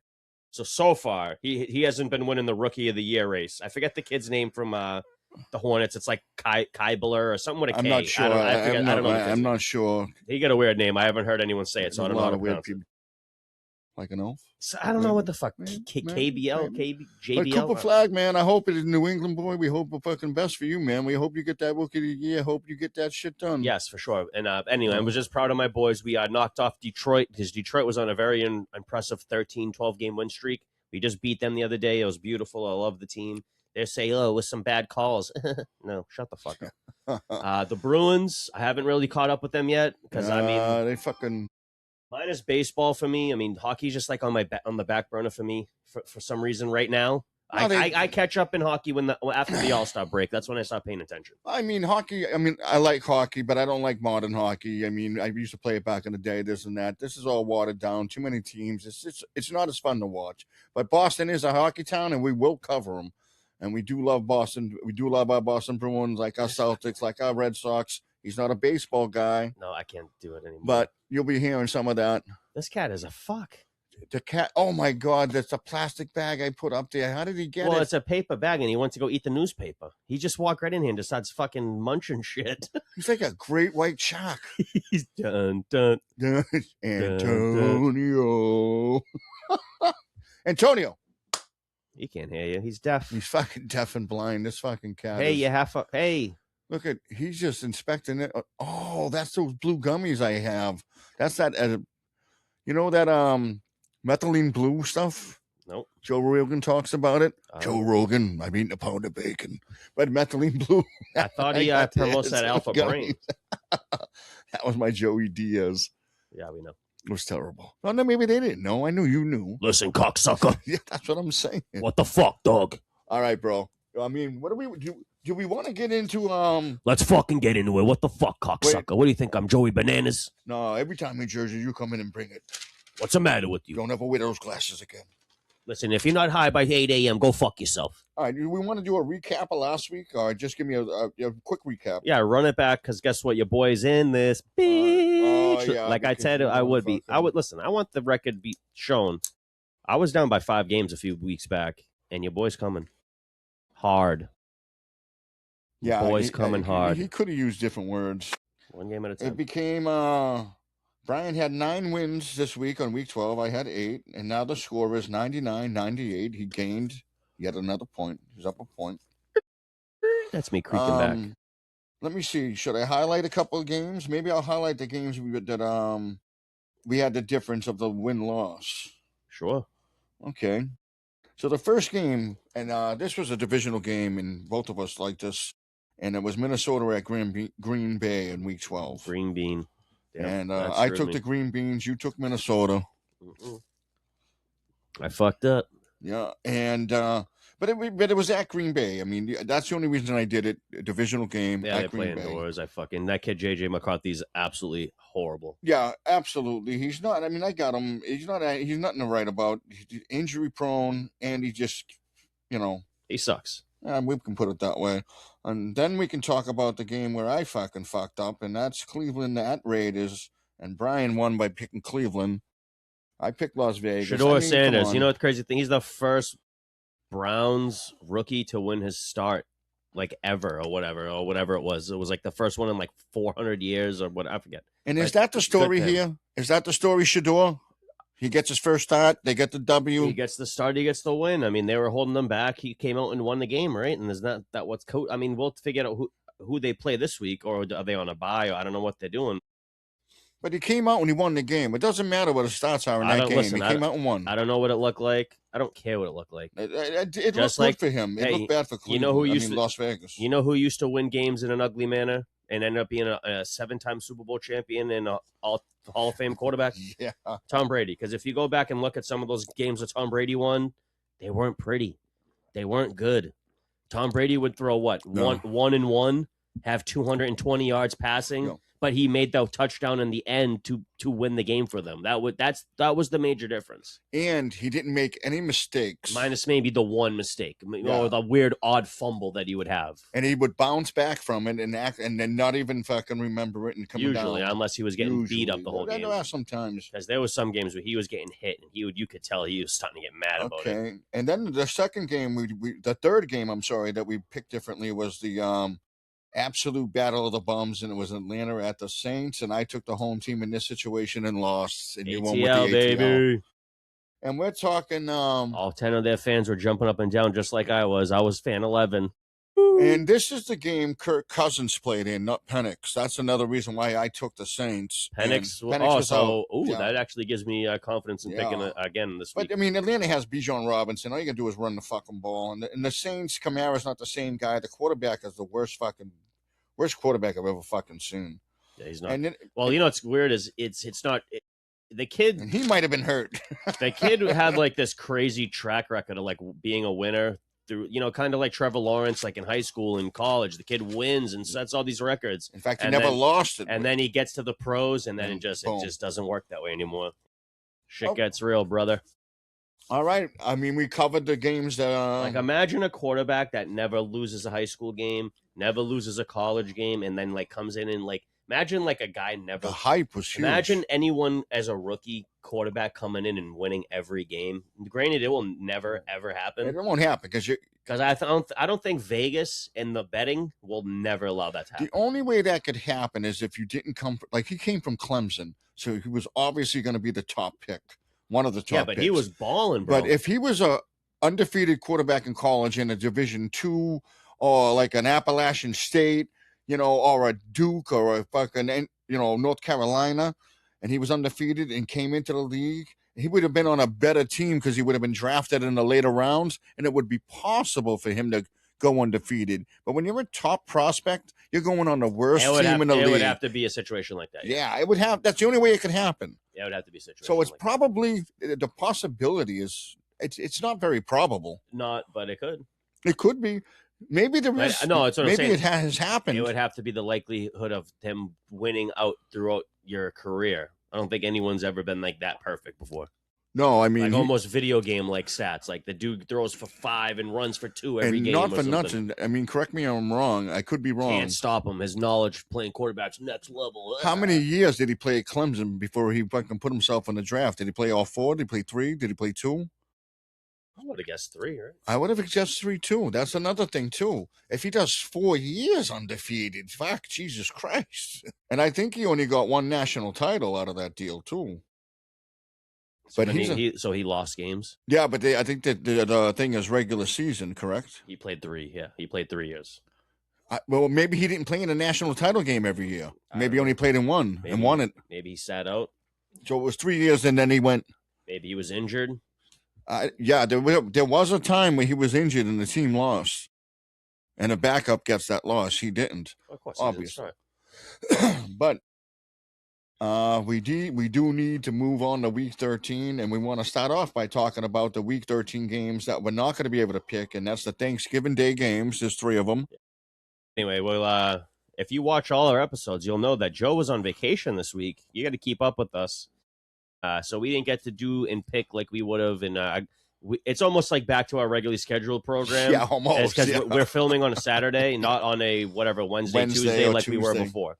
So far, he hasn't been winning the Rookie of the Year race. I forget the kid's name from the Hornets. It's like Kybler or something with a K. I'm not sure. I don't know. I'm not sure. He got a weird name. I haven't heard anyone say it, so I don't know how to pronounce it. Like an elf? So I don't know what the fuck. KBL, JBL. But Cooper Flagg, man, I hope it is New England boy. We hope the fucking best for you, man. We hope you get that Rookie of the Year. Hope you get that shit done. Yes, for sure. And anyway, I was just proud of my boys. We knocked off Detroit because Detroit was on a very impressive 13-12 game win streak. We just beat them the other day. It was beautiful. I love the team. They say, with some bad calls. No, shut the fuck up. The Bruins, I haven't really caught up with them yet because they fucking. Mine is baseball for me. I mean, hockey's just like on the back burner for me for some reason right now. I catch up in hockey after the All-Star break. That's when I start paying attention. I mean, hockey. I mean, I like hockey, but I don't like modern hockey. I mean, I used to play it back in the day. This and that. This is all watered down. Too many teams. It's not as fun to watch. But Boston is a hockey town, and we will cover them. And we do love Boston. We do love our Boston Bruins, like our Celtics, like our Red Sox. He's not a baseball guy. No, I can't do it anymore. But you'll be hearing some of that. This cat is a fuck. The cat. Oh my God, that's a plastic bag I put up there. How did he get it? Well, it's a paper bag, and he went to go eat the newspaper. He just walked right in here and just starts fucking munching shit. He's like a great white shark. He's dun. Antonio. Antonio. He can't hear you. He's deaf. He's fucking deaf and blind. This fucking cat. Hey, you have hey. Look he's just inspecting it. Oh, that's those blue gummies I have. That's that. You know that methylene blue stuff? Nope. Joe Rogan talks about it. Joe Rogan, I'm eating a pound of bacon. But methylene blue. I thought he promotes that Alpha Brain. That was my Joey Diaz. Yeah, we know. It was terrible. Oh, no, maybe they didn't know. I knew you knew. Listen, cocksucker. Yeah, that's what I'm saying. What the fuck, dog? All right, bro. I mean, what do we do? We want to get into Let's fucking get into it. What the fuck, cocksucker? What do you think? I'm Joey Bananas? No, every time in Jersey you come in and bring it. What's the matter with you? Don't ever wear those glasses again. Listen, if you're not high by 8 a.m., go fuck yourself. All right, do we want to do a recap of last week, or just give me a quick recap? Yeah, run it back, because guess what? Your boy's in this. Yeah, like I said, I would be. I would listen. I want the record be shown. I was down by 5 games a few weeks back, and your boy's coming hard. Yeah, boy's coming hard. He could have used different words. One game at a time. It became Brian had 9 wins this week on week 12. I had 8, and now the score is 99-98. He gained yet another point. He's up a point. That's me creaking back. Let me see. Should I highlight a couple of games? Maybe I'll highlight the games that we had the difference of the win-loss. Sure. Okay. So the first game, and this was a divisional game, and both of us liked this, and it was Minnesota at Green Bay in week 12. Green Bean. Yep, and I took the Green Beans. You took Minnesota. I fucked up. Yeah, and but it was at Green Bay. I mean, that's the only reason I did it. A divisional game. Yeah, at they Green play Bay. indoors. That kid JJ McCarthy's absolutely horrible. Yeah, absolutely. He's not. I mean, I got him. He's not. He's nothing to write about. He's injury prone, and he just, he sucks. We can put it that way. And then we can talk about the game where I fucking fucked up, and that's Cleveland at Raiders. And Brian won by picking Cleveland. I picked Las Vegas. Shedeur Sanders. You know what the crazy thing? He's the first Browns rookie to win his start, like ever, or whatever it was. It was like the first one in like 400 years or what, I forget. And is that the story here? Is that the story, Shedeur? He gets his first start. They get the W. He gets the start. He gets the win. I mean, they were holding them back. He came out and won the game, right? And is that what's I mean, we'll figure out who they play this week, or are they on a bye? Or I don't know what they're doing. But he came out when he won the game. It doesn't matter what the stats are in that game. He came out and won. I don't know what it looked like. I don't care what it looked like. It looked good for him. It looked bad for Cleveland. Las Vegas. You know who used to win games in an ugly manner and ended up being a 7-time Super Bowl champion and a Hall of Fame quarterback? Yeah. Tom Brady. Because if you go back and look at some of those games that Tom Brady won, they weren't pretty. They weren't good. Tom Brady would throw what? No. 1-1, have 220 yards passing. No. But he made the touchdown in the end to win the game for them. That was the major difference. And he didn't make any mistakes. Minus maybe the one mistake, or the weird odd fumble that he would have. And he would bounce back from it and then not even fucking remember it and come down. Usually, unless he was getting beat up the whole game. Sometimes. Because there was some games where he was getting hit, and you could tell he was starting to get mad about it. Okay. And then the second game, the third game, I'm sorry, that we picked differently was the absolute battle of the bums, and it was Atlanta at the Saints, and I took the home team in this situation and lost. And you won with the ATL, baby. And we're talking all 10 of their fans were jumping up and down just like I was. I was fan 11. And this is the game Kirk Cousins played in, not Penix. That's another reason why I took the Saints. Penix was out. That actually gives me confidence in picking it again this week. But, I mean, Atlanta has Bijan Robinson. All you got to do is run the fucking ball. And the Saints, Kamara's not the same guy. The quarterback is the worst quarterback I've ever fucking seen. Yeah, he's not. Well, you know what's weird is it's not the kid. And he might have been hurt. The kid had like this crazy track record of like being a winner through, kind of like Trevor Lawrence, like in high school and college. The kid wins and sets all these records. In fact, he never lost it. And then he gets to the pros, and then it just doesn't work that way anymore. Shit gets real, brother. All right. I mean, we covered the games that like imagine a quarterback that never loses a high school game, never loses a college game, and then like comes in and like imagine like a guy never. The hype was huge. Imagine anyone as a rookie quarterback coming in and winning every game. Granted, it will never ever happen. It won't happen because I don't think Vegas and the betting will never allow that to happen. The only way that could happen is if you didn't come like he came from Clemson, so he was obviously going to be the top pick. One of the top but picks. He was balling, bro. But if he was a undefeated quarterback in college in a Division II or like an Appalachian State, or a Duke or a fucking, North Carolina, and he was undefeated and came into the league, he would have been on a better team because he would have been drafted in the later rounds, and it would be possible for him to go undefeated. But when you're a top prospect, you're going on the worst team in the league. It would have to be a situation like that. Yeah, it would have. That's the only way it could happen. Yeah, it would have to be situational. So it's probably the possibility is it's not very probable. Not, but it could. It could be. Maybe there is. No, it's what I'm saying. Maybe it has happened. It would have to be the likelihood of him winning out throughout your career. I don't think anyone's ever been like that perfect before. No, I mean, like almost video game like stats. Like the dude throws for 5 and runs for 2 every game. Not for nothing. I mean, correct me if I'm wrong. I could be wrong. Can't stop him. His knowledge playing quarterbacks next level. How many years did he play at Clemson before he fucking put himself in the draft? Did he play all 4? Did he play 3? Did he play 2? I would have guessed 3, right? I would have guessed 3 too. That's another thing too. If he does 4 years undefeated, fuck, Jesus Christ. And I think he only got 1 national title out of that deal too. But so he lost games. Yeah, but I think that the thing is regular season, correct? He played 3. Yeah, he played 3 years. Well, maybe he didn't play in a national title game every year. Maybe he only played in 1 and won it. Maybe he sat out. So it was 3 years, and then he went. Maybe he was injured. Yeah, there was a time when he was injured and the team lost, and a backup gets that loss. He didn't, of course, obviously. But we do need to move on to Week 13, and we want to start off by talking about the Week 13 games that we're not going to be able to pick, and that's the Thanksgiving Day games. There's 3 of them. Anyway, well, if you watch all our episodes, you'll know that Joe was on vacation this week. You got to keep up with us. So we didn't get to do and pick like we would have. And it's almost like back to our regularly scheduled program. Yeah, almost. Because we're filming on a Saturday, not on a Wednesday Tuesday like we were before.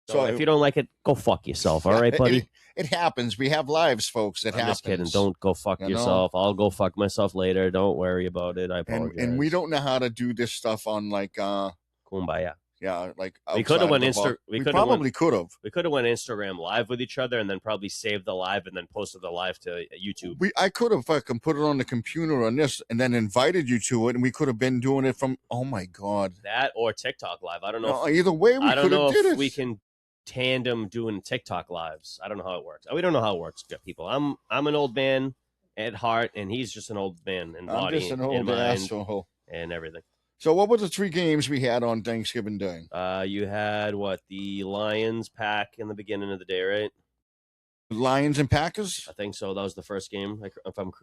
So if you don't like it, go fuck yourself. All right, buddy? It happens. We have lives, folks. I'm just kidding. Don't go fuck yourself. I'll go fuck myself later. Don't worry about it. I apologize. And we don't know how to do this stuff on like Kumbaya. Yeah, like we could have went We probably could have. We could have went Instagram live with each other and then probably saved the live and then posted the live to YouTube. I could have fucking put it on the computer on this and then invited you to it, and we could have been doing it from. Oh my god, that or TikTok live. I don't know. Either way, I don't know if we can tandem doing TikTok lives. I don't know how it works. We don't know how it works, people. I'm an old man at heart, and he's just an old man in body, I'm just an old asshole, and everything. So what were the 3 games we had on Thanksgiving Day? You had the Lions Pack in the beginning of the day, right? Lions and Packers? I think so. That was the first game.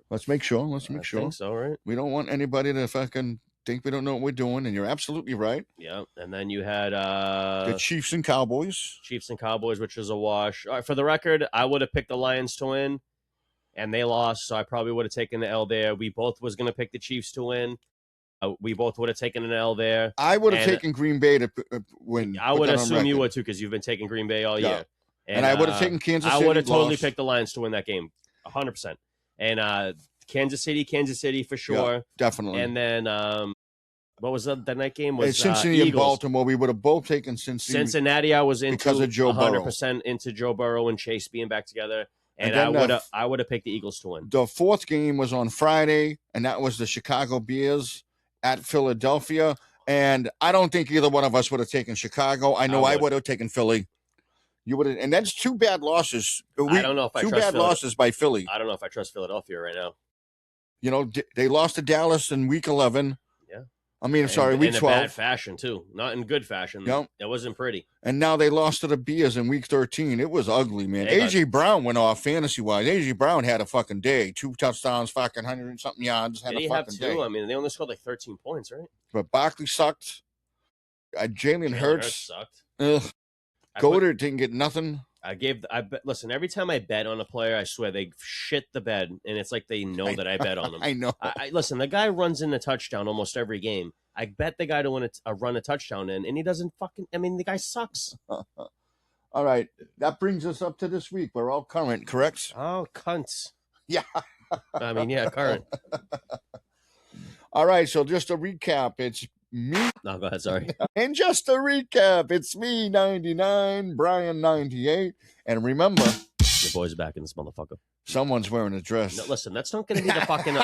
Let's make sure. I think so, right? We don't want anybody to fucking think we don't know what we're doing, and you're absolutely right. Yeah, and then you had the Chiefs and Cowboys. Which was a wash. All right, for the record, I would have picked the Lions to win, and they lost, so I probably would have taken the L there. We both was going to pick the Chiefs to win. We both would have taken an L there. I would have taken Green Bay to win. I would assume you would too, because you've been taking Green Bay all year. And I would have taken Kansas City. I would have totally picked the Lions to win that game, 100%. And Kansas City for sure. Yeah, definitely. And then what was the night game? Was Cincinnati and Baltimore. We would have both taken Cincinnati. I was into because of Joe 100% into Joe Burrow and Chase being back together. And I would have picked the Eagles to win. The 4th game was on Friday, and that was the Chicago Bears at Philadelphia, and I don't think either one of us would have taken Chicago. I know I would have taken Philly. You would have, and that's 2 bad losses. I don't know if I trust 2 bad losses by Philly. I don't know if I trust Philadelphia right now. You know, they lost to Dallas in Week 11. Yeah. I mean, Week 12. In a bad fashion, too. Not in good fashion. Yep. It wasn't pretty. And now they lost to the Bears in Week 13. It was ugly, man. A.J. Brown went off fantasy-wise. A.J. Brown had a fucking day. 2 touchdowns, fucking 100-something yards. Did he have 2? Day. I mean, they only scored 13 points, right? But Barkley sucked. Jalen Hurts sucked. Ugh. Goddard didn't get nothing. Listen, every time I bet on a player, I swear they shit the bed, and it's like they know that I bet on them. I know. Listen, the guy runs in a touchdown almost every game. I bet the guy to run a touchdown in, and he doesn't fucking. I mean, the guy sucks. All right, that brings us up to this week. We're all current, correct? Oh, cunts. Yeah. I mean, yeah, current. All right, so just a recap. It's me. No, go ahead. Sorry. And just a recap. It's me, 99, Brian, 98. And remember, your boy's back in this motherfucker. Someone's wearing a dress. No, listen, that's not going to be the fucking.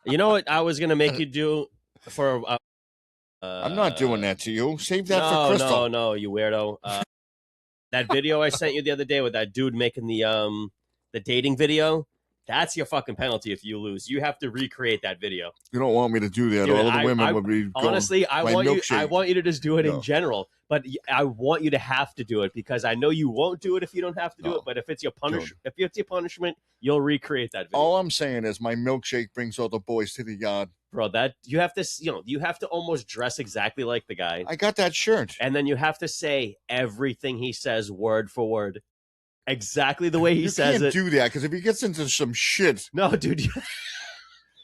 You know what I was going to make you do for. I'm not doing that to you. Save that for Crystal. No, you weirdo. That video I sent you the other day with that dude making the dating video. That's your fucking penalty if you lose. You have to recreate that video. You don't want me to do that. Dude, all of the women would be honestly, I want you to just do it in general. But I want you to have to do it because I know you won't do it if you don't have to do it. But if it's your punishment, you'll recreate that video. All I'm saying is my milkshake brings all the boys to the yard. Bro, that you have to almost dress exactly like the guy. I got that shirt. And then you have to say everything he says word for word. Exactly the way he says it. You can't do that because if he gets into some shit. No, dude.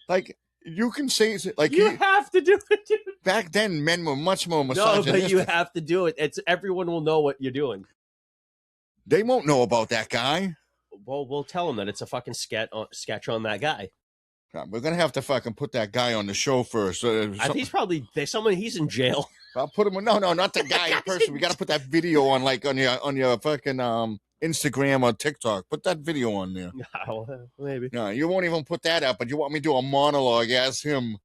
Like, you can say like you have to do it, dude. Back then, men were much more misogynistic. No, but you have to do it. Everyone will know what you're doing. They won't know about that guy. Well, we'll tell them that it's a fucking sketch on that guy. We're gonna have to fucking put that guy on the show first. He's probably he's in jail. I'll put him. No, not the guy in person. We got to put that video on your fucking Instagram or TikTok. Put that video on there. Maybe. No, you won't even put that up, but you want me to do a monologue as him.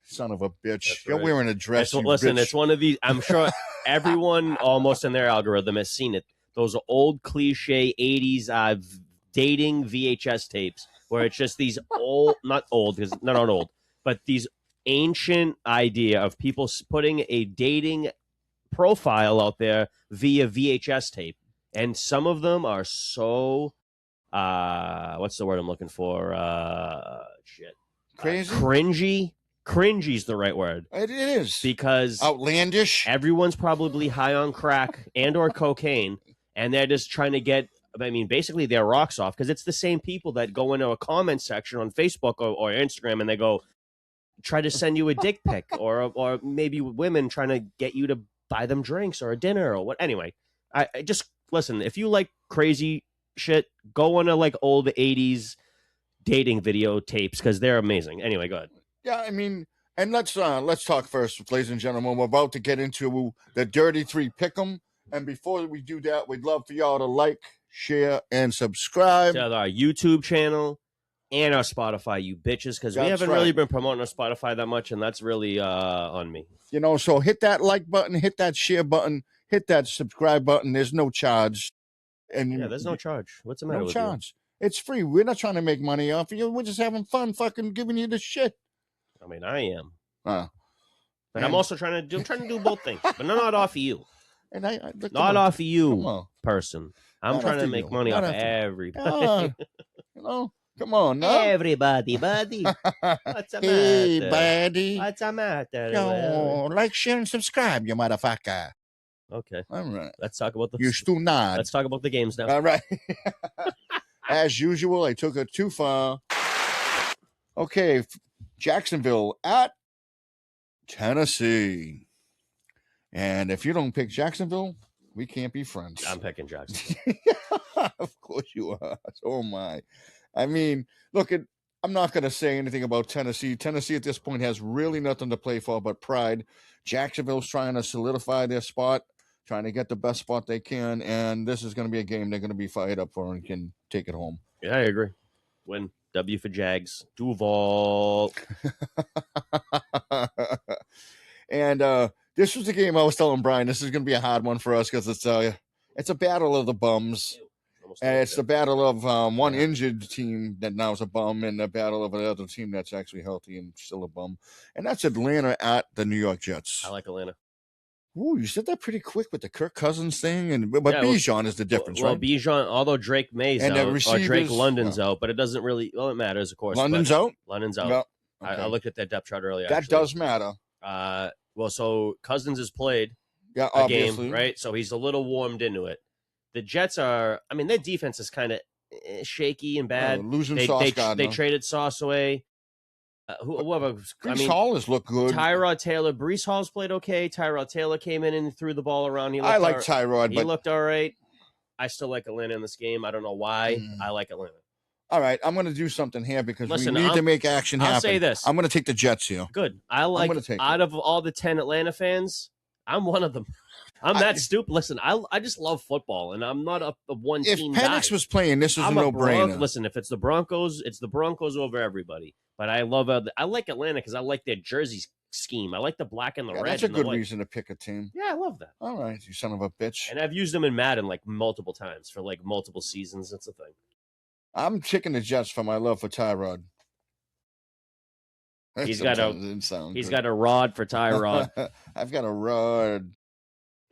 Son of a bitch. That's You're right. wearing a dress. Listen, it's one of these. I'm sure everyone almost in their algorithm has seen it. Those old cliche 80s dating VHS tapes where it's just these not old, but these ancient idea of people putting a dating profile out there via VHS tape. And some of them are so, what's the word I'm looking for? Crazy? Cringy is the right word. It is. Because outlandish. Everyone's probably high on crack and or cocaine, and they're just trying to get, basically their rocks off, because it's the same people that go into a comment section on Facebook or Instagram, and they go, try to send you a dick pic, or maybe women trying to get you to buy them drinks or a dinner or what. Anyway, I just... Listen, if you like crazy shit, go on to like old 80s dating video tapes because they're amazing. Anyway, go ahead. Yeah, and let's talk first, ladies and gentlemen. We're about to get into the Dirty 3 Pick'em. And before we do that, we'd love for y'all to like, share, and subscribe. To our YouTube channel and our Spotify, you bitches, because we haven't really been promoting our Spotify that much, and that's really on me. So hit that like button, hit that share button, hit that subscribe button. There's no charge. And there's no charge. What's the matter with charge. You? It's free. We're not trying to make money off of you. We're just having fun fucking giving you the shit. I am. But I'm also trying to do both things, but not off of you. And not off of you, person. I'm trying to make money off of everybody. Come on, no? Everybody, buddy. What's the matter? Hey, buddy. What's the matter? Like, share, and subscribe, you motherfucker. Okay. All right. Let's talk about You still nod. Let's talk about the games now. All right. As usual, I took it too far. Okay, Jacksonville at Tennessee. And if you don't pick Jacksonville, we can't be friends. I'm picking Jacksonville. Of course you are. Oh, my. Look, I'm not going to say anything about Tennessee. Tennessee at this point has really nothing to play for but pride. Jacksonville's trying to solidify their spot, trying to get the best spot they can, and this is going to be a game they're going to be fired up for and can take it home. Yeah, I agree. Win. W for Jags. Duval. And this was the game I was telling Brian. This is going to be a hard one for us because it's a battle of the bums. And it's the battle of one injured team that now is a bum and the battle of another team that's actually healthy and still a bum. And that's Atlanta at the New York Jets. I like Atlanta. Ooh, you said that pretty quick with the Kirk Cousins thing. But Bijan is the difference, right? Well, Bijan, although Drake May's out, or Drake London's out, but it doesn't really, it matters, of course. London's out? London's out. Yep. Okay. I looked at that depth chart earlier. That does matter. So Cousins has played a game, right? So he's a little warmed into it. The Jets are, their defense is kind of shaky and bad. Losing Sauce They traded Sauce away. Whoever. Breece Hall has looked good. Tyrod Taylor. Breece Hall's played okay. Tyrod Taylor came in and threw the ball around. I like Tyrod. He looked all right. I still like Atlanta in this game. I don't know why. I like Atlanta. All right, I'm going to do something here because we need to make action happen. I'll say this. I'm going to take the Jets here. Good. Out of all the 10 Atlanta fans, I'm one of them. I'm that stupid. Listen, I just love football, and I'm not a one-team guy. If Penix was playing, this is a no-brainer. Listen, if it's the Broncos, it's the Broncos over everybody. But I like Atlanta because I like their jersey scheme. I like the black and the red. That's a good reason to pick a team. Yeah, I love that. All right, you son of a bitch. And I've used them in Madden like multiple times for like multiple seasons. That's the thing. I'm picking the Jets for my love for Tyrod. He's got a rod for Tyrod. I've got a rod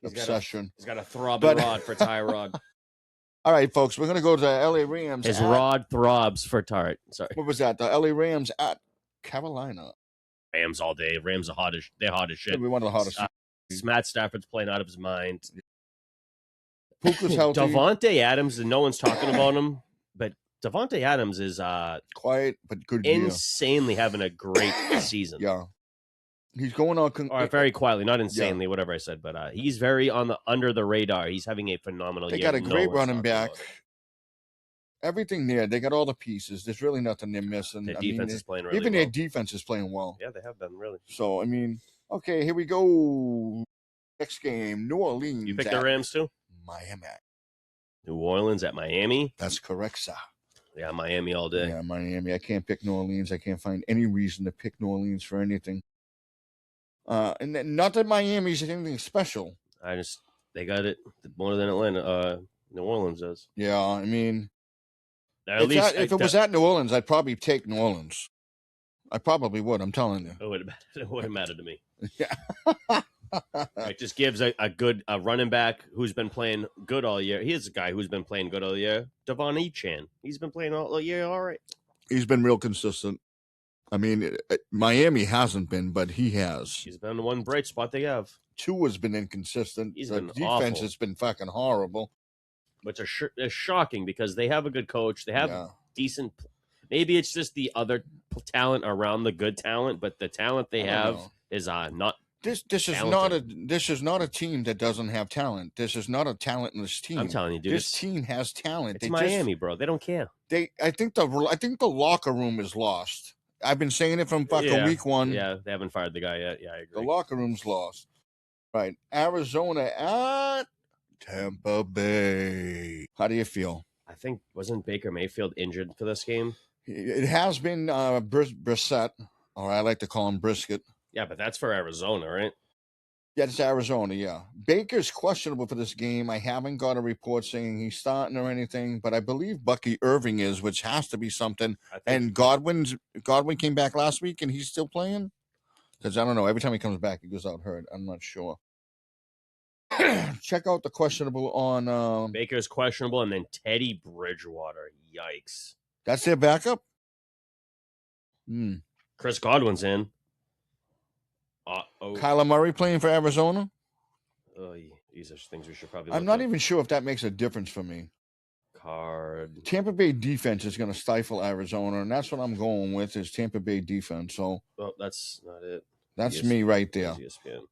obsession. He's got a throbbing rod for Tyrod. All right, folks, we're going to go to the LA Rams. His rod throbs for Tyrod. Sorry. What was that? The LA Rams at Carolina. Rams all day. Rams are hot as shit. Maybe one of the hottest. Matt Stafford's playing out of his mind. Puka's healthy. Davante Adams, and no one's talking about him, but Davante Adams is quiet but good. Insanely having a great season. Yeah, he's going on. Very quietly, not insanely, whatever I said, but he's very under the radar. He's having a phenomenal year. They got a great running back. Everything there. They got all the pieces. There's really nothing they're missing. Their defense is playing really well. Even their defense is playing well. Yeah, they have been, really. So, I mean, okay, here we go. Next game, New Orleans. You picked the Rams, too? Miami. New Orleans at Miami? That's correct, sir. Yeah, Miami all day. Yeah, Miami. I can't pick New Orleans. I can't find any reason to pick New Orleans for anything. And not that Miami's anything special. They got it more than New Orleans does. Yeah, I mean, if it was at New Orleans, I'd probably take New Orleans. I probably would. I'm telling you. It wouldn't matter to me. Yeah. It just gives a good running back who's been playing good all year. He is a guy who's been playing good all year. Devon Echan. He's been playing all year all right. He's been real consistent. I mean, Miami hasn't been, but he has. He's been the one bright spot they have. Tua's been inconsistent. He's the been defense awful. has been fucking horrible. Which is shocking because they have a good coach. They have decent. Maybe it's just the other talent around the good talent, but the talent they have is not. This is not a team that doesn't have talent. This is not a talentless team. I'm telling you, dude. This team has talent. It's Miami, bro. They don't care. I think the locker room is lost. I've been saying it from fucking week one. Yeah, they haven't fired the guy yet. Yeah, I agree. The locker room's lost. Right. Arizona at Tampa Bay. How do you feel? I think, wasn't Baker Mayfield injured for this game? It has been Brissett, or I like to call him Brisket. Yeah, but that's for Arizona, right? Yeah, it's Arizona, yeah. Baker's questionable for this game. I haven't got a report saying he's starting or anything, but I believe Bucky Irving is, which has to be something. And Godwin came back last week, and he's still playing? Because I don't know. Every time he comes back, he goes out hurt. I'm not sure. Check out the questionable on... Baker's questionable, and then Teddy Bridgewater. Yikes. That's their backup? Chris Godwin's in. Kyler Murray playing for Arizona? These are things we should probably I'm not even sure if that makes a difference for me. Tampa Bay defense is going to stifle Arizona, and that's what I'm going with is Tampa Bay defense. So that's not it. That's me right there.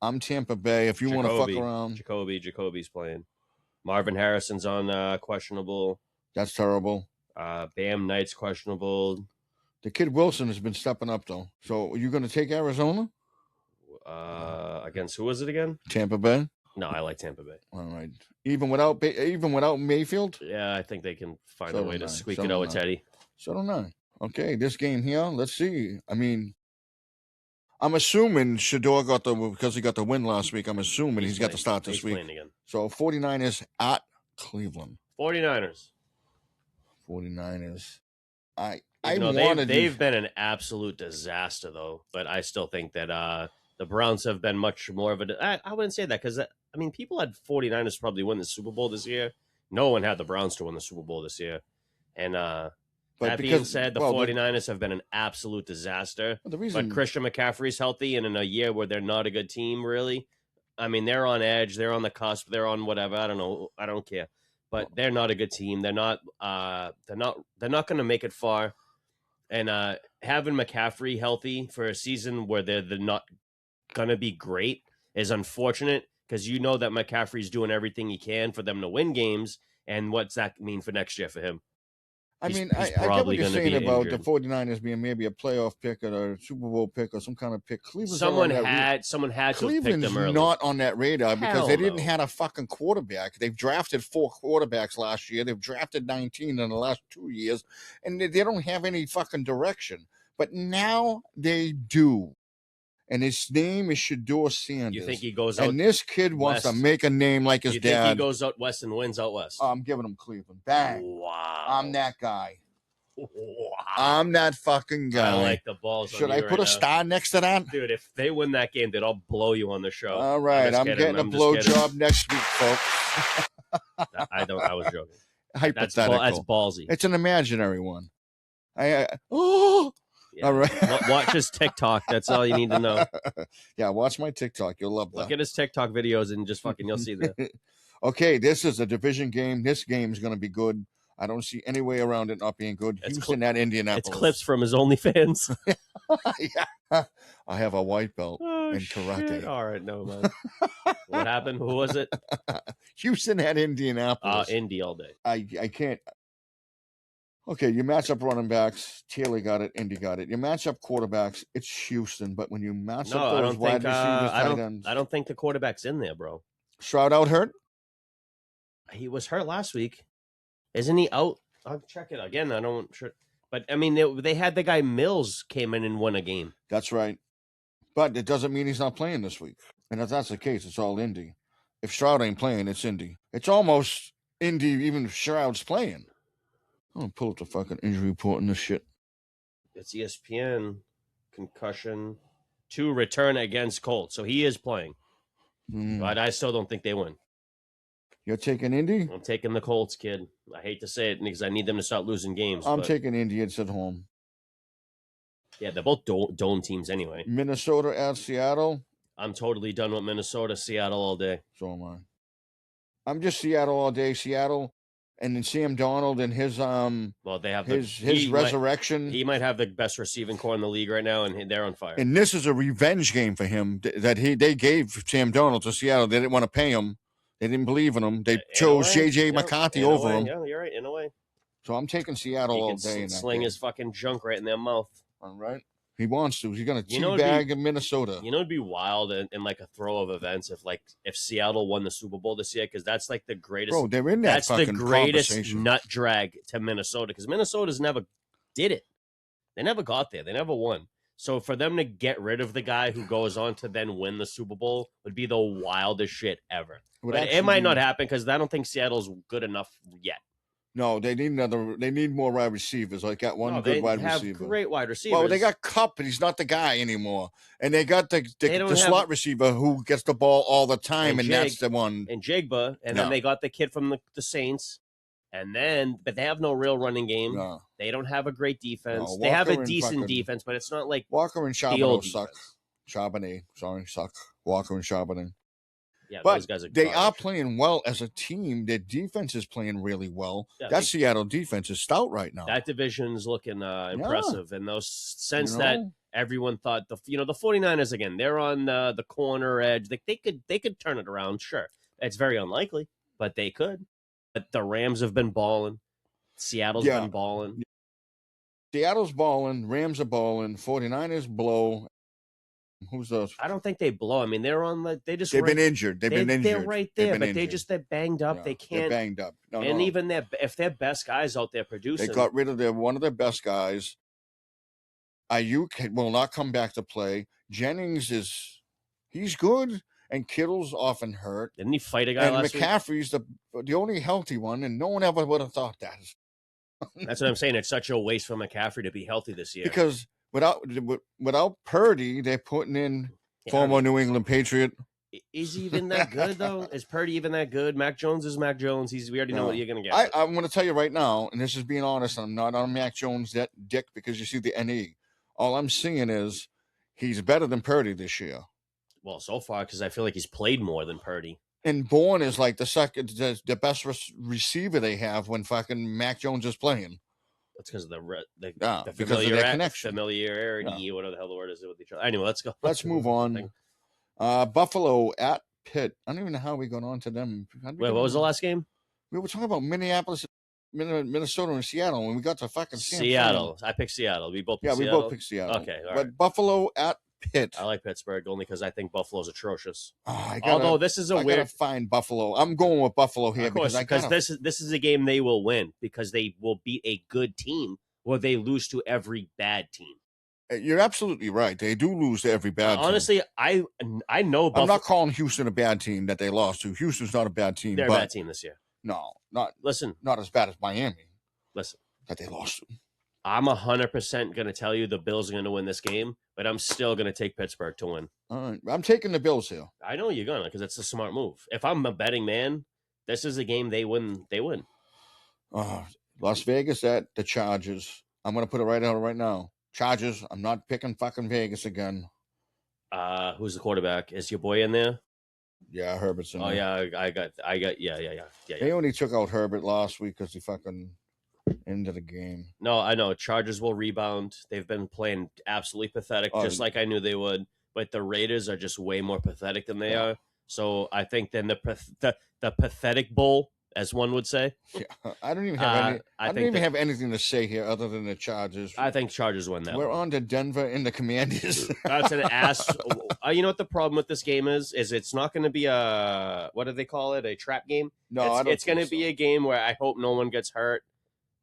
I'm Tampa Bay. If you want to fuck around. Jacoby's playing. Marvin Harrison's on questionable. That's terrible. Bam Knight's questionable. The kid Wilson has been stepping up, though. So are you going to take Arizona? Against who was it again? Tampa Bay. No, I like Tampa Bay. All right. Even without Mayfield? Yeah, I think they can find a way to squeak it out with Teddy. So don't I. Okay, this game here, let's see. I mean, I'm assuming Shador because he got the win last week, I'm assuming he's got to start this week. Again. So 49ers at Cleveland. 49ers. They've been an absolute disaster, though. But I still think that the Browns have been much more of I wouldn't say that because, I mean, people had 49ers probably win the Super Bowl this year. No one had the Browns to win the Super Bowl this year. And being said, the 49ers have been an absolute disaster. But Christian McCaffrey's healthy, and in a year where they're not a good team, really, I mean, they're on edge. They're on the cusp. They're on whatever. I don't know. I don't care. But they're not a good team. They're not going to make it far. And having McCaffrey healthy for a season where they're not going to be great is unfortunate because you know that McCaffrey's doing everything he can for them to win games. And what's that mean for next year for him? I get what you're saying about the 49ers being maybe a playoff pick or a Super Bowl pick or some kind of pick. Someone had to have picked them early. Not on that radar because they didn't have a fucking quarterback. They've drafted 4 quarterbacks last year. They've drafted 19 in the last 2 years, and they don't have any fucking direction. But now they do. And his name is Shador Sanders. You think he goes out? And this kid wants to make a name like his dad. You think he goes out west and wins out west? I'm giving him Cleveland. Bang. Wow. I'm that guy. Wow. I'm that fucking guy. I like the balls. Should I put a star next to that? Dude, if they win that game, then I'll blow you on the show. All right. I'm getting a blowjob next week, folks. I was joking. Hypothetical. That's ballsy. It's an imaginary one. Oh. Yeah. All right. Watch his TikTok. That's all you need to know. Yeah, watch my TikTok. You'll love that. Look at his TikTok videos and just fucking, you'll see that. Okay, this is a division game. This game is going to be good. I don't see any way around it not being good. Houston at Indianapolis. It's clips from his OnlyFans. Yeah. I have a white belt in karate. Shit. All right, no, man. What happened? Who was it? Houston at Indianapolis. Indy all day. I can't. Okay, you match up running backs. Taylor got it. Indy got it. You match up quarterbacks. It's Houston, but when you match up those wide receivers, tight ends, I don't think the quarterback's in there, bro. Stroud out hurt? He was hurt last week. Isn't he out? I'll check it again. I don't sure. But, I mean, they had the guy Mills came in and won a game. That's right. But it doesn't mean he's not playing this week. And if that's the case, it's all Indy. If Stroud ain't playing, it's Indy. It's almost Indy even if Stroud's playing. I'm going to pull up the fucking injury report and this shit. It's ESPN. Concussion. 2 return against Colts. So he is playing. But I still don't think they win. You're taking Indy? I'm taking the Colts, kid. I hate to say it because I need them to start losing games. I'm taking Indy. It's at home. Yeah, they're both dome teams anyway. Minnesota at Seattle. I'm totally done with Minnesota, Seattle all day. So am I. I'm just Seattle all day. Seattle, and then Sam Darnold and his Well, they have his resurrection. He might have the best receiving core in the league right now, and they're on fire. And this is a revenge game for him that they gave Sam Darnold to Seattle. They didn't want to pay him. They didn't believe in him. They chose J.J. McCarthy over him. Yeah, you're right, in a way. So I'm taking Seattle all day. He can sling his fucking junk right in their mouth. All right. He wants to. He's going to teabag in Minnesota. You know, it'd be wild in like a throw of events if Seattle won the Super Bowl this year, because that's like the greatest. Bro, they're in that that's fucking the greatest conversation. Nut drag to Minnesota, because Minnesota's never did it. They never got there. They never won. So for them to get rid of the guy who goes on to then win the Super Bowl would be the wildest shit ever. But it might not happen because I don't think Seattle's good enough yet. No, they need another. They need more wide receivers. I got one good wide receiver. They have great wide receivers. Well, they got Kupp, but he's not the guy anymore. And they got the slot receiver who gets the ball all the time, and that's the one. And Jigba, and then they got the kid from the Saints. But they have no real running game. No. They don't have a great defense. They have a decent defense, but it's not like Walker and Charbonnet suck. Suck. Walker and Charbonnet. Yeah, but those guys they are playing well as a team. Their defense is playing really well. Yeah, that Seattle defense is stout right now. That division's looking impressive. In those sense that everyone thought the 49ers, again, they're on the corner edge. They could turn it around, sure. It's very unlikely, but they could. But the Rams have been balling. Seattle's been balling. Seattle's balling. Rams are balling. 49ers blow. Who's those? I don't think they blow. I mean, they're on they've been injured. They're right there, but they're banged up. Yeah, they can't. They're banged up. Even if their best guys out there producing, they got rid of one of their best guys. Ayuk will not come back to play. Jennings he's good, and Kittle's often hurt. Didn't he fight a guy last week? And McCaffrey's the only healthy one, and no one ever would have thought that. That's what I'm saying. It's such a waste for McCaffrey to be healthy this year because. Without Purdy, they're putting in former New England Patriot. Is he even that good, though? Is Purdy even that good? Mac Jones is Mac Jones. We already know what you're going to get. I'm going to tell you right now, and this is being honest, I'm not on Mac Jones' dick because you see the NE. All I'm seeing is he's better than Purdy this year. Well, so far, because I feel like he's played more than Purdy. And Bourne is like the best receiver they have when fucking Mac Jones is playing. That's because of the familiarity, whatever the hell the word is with each other. Anyway, let's go. Let's move on. Buffalo at Pitt. I don't even know how we got on to them. Wait, what was the last game? We were talking about Minneapolis, Minnesota, and Seattle when we got to fucking Seattle. I picked Seattle. We both picked Seattle. We both picked Seattle. Okay, all right. Buffalo at Pitt. I like Pittsburgh only because I think Buffalo's atrocious. Although this is I gotta find Buffalo. I'm going with Buffalo here because this is a game they will win because they will beat a good team or they lose to every bad team. You're absolutely right. They do lose to every bad team. Honestly, I know Buffalo. I'm not calling Houston a bad team that they lost to. Houston's not a bad team. They're a bad team this year. No, not listen. Not as bad as Miami. Listen. That they lost to. I'm 100% going to tell you the Bills are going to win this game, but I'm still going to take Pittsburgh to win. All right. I'm taking the Bills here. I know you're going to because it's a smart move. If I'm a betting man, this is a game they win. They win. Las Vegas at the Chargers. I'm going to put it right out right now. Chargers. I'm not picking fucking Vegas again. Who's the quarterback? Is your boy in there? Yeah, Herbert's in there. Yeah, I got. Yeah. They only took out Herbert last week because he fucking ended the game. No, I know. Chargers will rebound. They've been playing absolutely pathetic, just like I knew they would. But the Raiders are just way more pathetic than they are. So I think then the pathetic bowl, as one would say. Yeah, I don't even have have anything to say here other than the Chargers. I think Chargers win that. We're on to Denver and the Commanders. That's an ass. You know what the problem with this game is? It's not going to be what do they call it? A trap game? No, it's going to be a game where I hope no one gets hurt.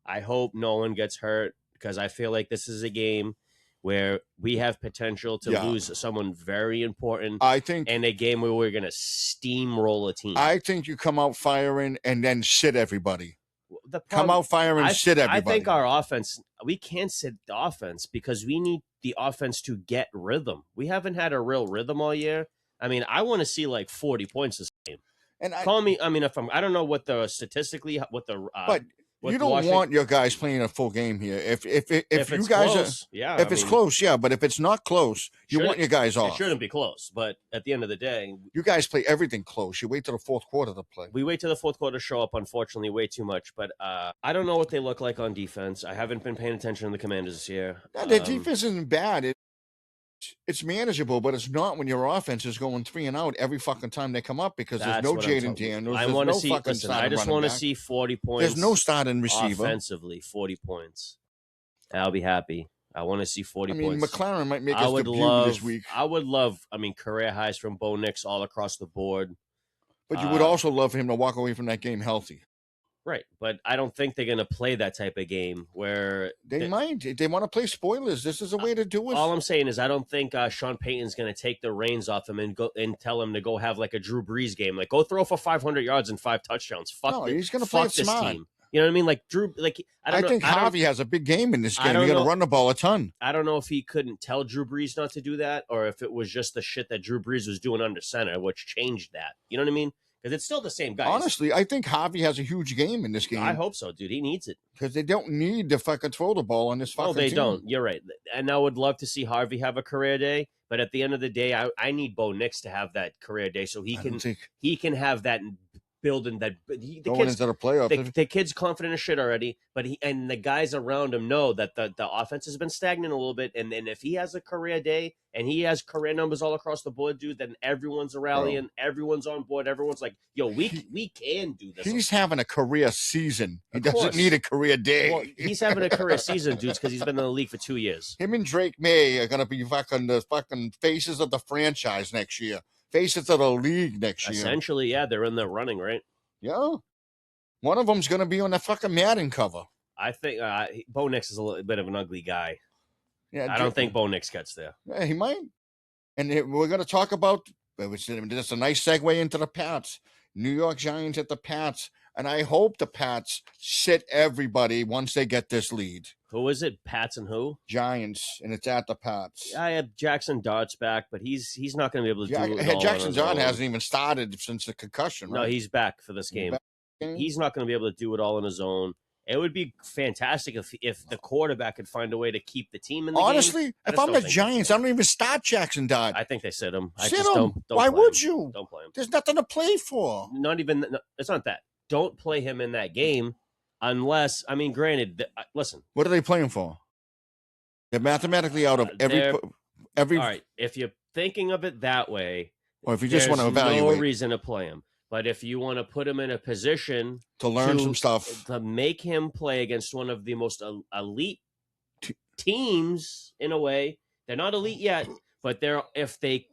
I hope no one gets hurt because I feel like this is a game where we have potential to lose someone very important. I think, and a game where we're going to steamroll a team. I think you come out firing and then sit everybody. Come out firing, sit everybody. I think our offense, we can't sit the offense because we need the offense to get rhythm. We haven't had a real rhythm all year. I mean, I want to see like 40 points this game. And I don't know what the statistically, but you don't want your guys playing a full game here. If you guys close, if it's close, but if it's not close, you want your guys off. It shouldn't be close, but at the end of the day, you guys play everything close. You wait till the fourth quarter to play. We wait till the fourth quarter to show up. Unfortunately, way too much. But I don't know what they look like on defense. I haven't been paying attention to the Commanders this year. No, their defense isn't bad. It's manageable, but it's not when your offense is going 3 and out every fucking time they come up because there's no Jaden Daniels. I want to see. Listen, I just want to see 40 points. There's no starting receiver offensively. 40 points. I'll be happy. I want to see 40 points. McLaren might make his debut this week. I would love. Career highs from Bo Nix all across the board. But you would also love for him to walk away from that game healthy. Right, but I don't think they're going to play that type of game where they might. They want to play spoilers. This is a way to do it. All I'm saying is I don't think Sean Payton's going to take the reins off him and go and tell him to go have like a Drew Brees game, like go throw for 500 yards and 5 touchdowns. He's going to play this smart. Team. You know what I mean? Like Drew, like I think Harvey has a big game in this game. You're going to run the ball a ton. I don't know if he couldn't tell Drew Brees not to do that, or if it was just the shit that Drew Brees was doing under center, which changed that. You know what I mean? Because it's still the same guy. Honestly, I think Harvey has a huge game in this game. I hope so, dude. He needs it. Because they don't need to fucking throw the ball on this fucking team. No, they don't. You're right. And I would love to see Harvey have a career day. But at the end of the day, I need Bo Nix to have that career day so he can have that building that going into the playoffs. The kid's confident as shit already, but the guys around him know that the offense has been stagnant a little bit, and if he has a career day and he has career numbers all across the board, dude, then everyone's rallying, everyone's on board, everyone's like, yo, we can do this. He's having a career season. He doesn't need a career day. Well, he's having a career season, dudes, because he's been in the league for 2 years. Him and Drake May are gonna be the fucking faces of the franchise next year. Faces of the league next year. Essentially, yeah, they're in the running, right? Yeah. One of them's going to be on the fucking Madden cover. I think Bo Nix is a little bit of an ugly guy. Yeah, I don't think Bo Nix gets there. Yeah, he might. And we're going to talk about, this is a nice segue into the Pats. New York Giants at the Pats. And I hope the Pats sit everybody once they get this lead. Who is it? Pats and who? Giants, and it's at the Pats. I have Jackson Dart's back, but he's not going to be able to do it all. Jackson Dart hasn't even started since the concussion, right? No, he's back for this game. He's not going to be able to do it all on his own. It would be fantastic if the quarterback could find a way to keep the team in the game. Honestly, if I'm the Giants, I don't even start Jackson Dart. I think they sit him. Sit him. Why would you? Don't play him. There's nothing to play for. It's not that. Don't play him in that game unless, granted, listen. What are they playing for? They're mathematically out of every. All right, if you're thinking of it that way, or if you just want to evaluate, no reason to play him. But if you want to put him in a position to learn some stuff, to make him play against one of the most elite teams, in a way, they're not elite yet, but if they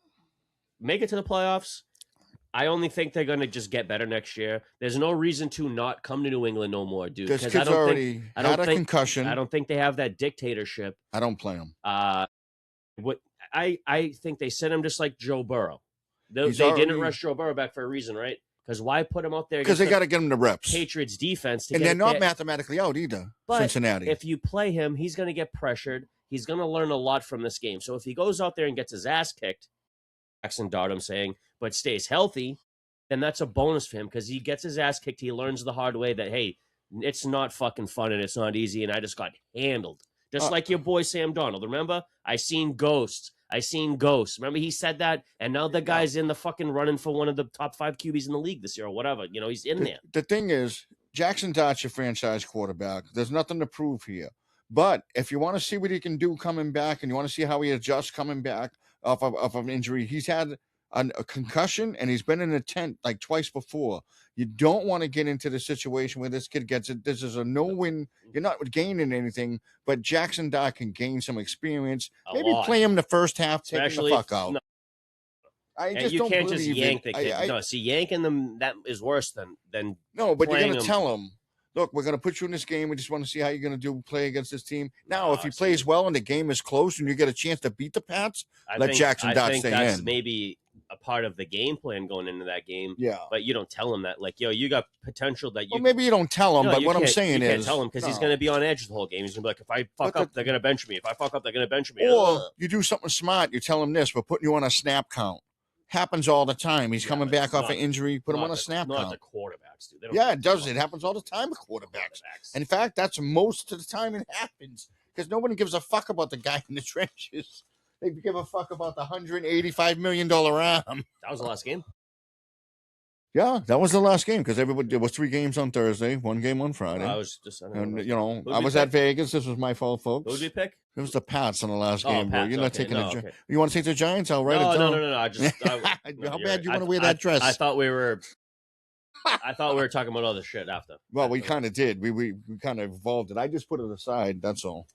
make it to the playoffs, I only think they're going to just get better next year. There's no reason to not come to New England no more, dude. Because kids already had a concussion. I don't think they have that dictatorship. I don't play them. I think they sent him just like Joe Burrow. They didn't rush Joe Burrow back for a reason, right? Because why put him out there? Because they got to get him the reps. Patriots defense. And they're not mathematically out either, but Cincinnati. If you play him, he's going to get pressured. He's going to learn a lot from this game. So if he goes out there and gets his ass kicked, Jackson Dart, I'm saying, but stays healthy, then that's a bonus for him because he gets his ass kicked. He learns the hard way that, hey, it's not fucking fun and it's not easy, and I just got handled. Just like your boy Sam Darnold. Remember? I seen ghosts. Remember he said that? And now the guy's in the fucking running for one of the top 5 QBs in the league this year or whatever. You know, he's in there. The thing is, Jackson Dart's your franchise quarterback. There's nothing to prove here. But if you want to see what he can do coming back and you want to see how he adjusts coming back off of an injury, he's had a concussion and he's been in a tent like twice before. You don't want to get into the situation where this kid gets it. This is a no-win. You're not gaining anything, but Jackson Dart can gain some experience. Maybe play him the first half, take him the fuck out. No. You can't just yank the kid. No, see, yanking them, that is worse than no, but you're going to tell him, look, we're going to put you in this game. We just want to see how you're going to play against this team. Now, if he plays well and the game is close and you get a chance to beat the Pats, let Jackson Dart stay in. That's maybe a part of the game plan going into that game. Yeah. But you don't tell him that. Like, yo, you got potential that you... Well, maybe you don't tell him, but what I'm saying is... You can't tell him because he's going to be on edge the whole game. He's going to be like, if I fuck up, they're going to bench me. If I fuck up, they're going to bench me. Or you do something smart. You tell him this, we're putting you on a snap count. Happens all the time. He's coming back off an injury. Put him on a snap count. Not the quarterbacks, dude. Yeah, it does. It happens all the time with quarterbacks. In fact, that's most of the time it happens because nobody gives a fuck about the guy in the trenches. They give a fuck about the $185 million arm. That was the last game? Yeah, that was the last game because everybody there was 3 games on Thursday, 1 game on Friday. I was just, I was at Vegas. This was my fault, folks. Who did you pick? It was the Pats on the last game, bro. You're not taking okay. You want to take the Giants? I'll write it down. No. How bad you want to wear that dress? I thought we were talking about other shit after. Well, we kind of did. We kind of evolved it. I just put it aside. That's all.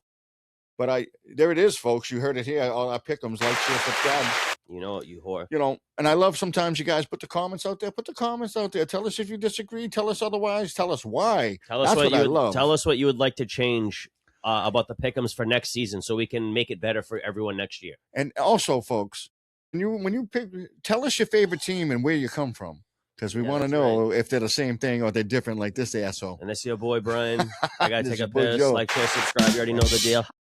But there it is, folks. You heard it here. All our pick'ems, like, share, subscribe. You know what, you whore. And I love sometimes you guys put the comments out there. Put the comments out there. Tell us if you disagree. Tell us otherwise. Tell us why. That's what I love. Tell us what you would like to change about the pick'ems for next season so we can make it better for everyone next year. And also, folks, when you pick, tell us your favorite team and where you come from. Because we want to know if they're the same thing or they're different like this asshole. And that's your boy, Brian. I got to take a piss. Like, share, subscribe. You already know the deal.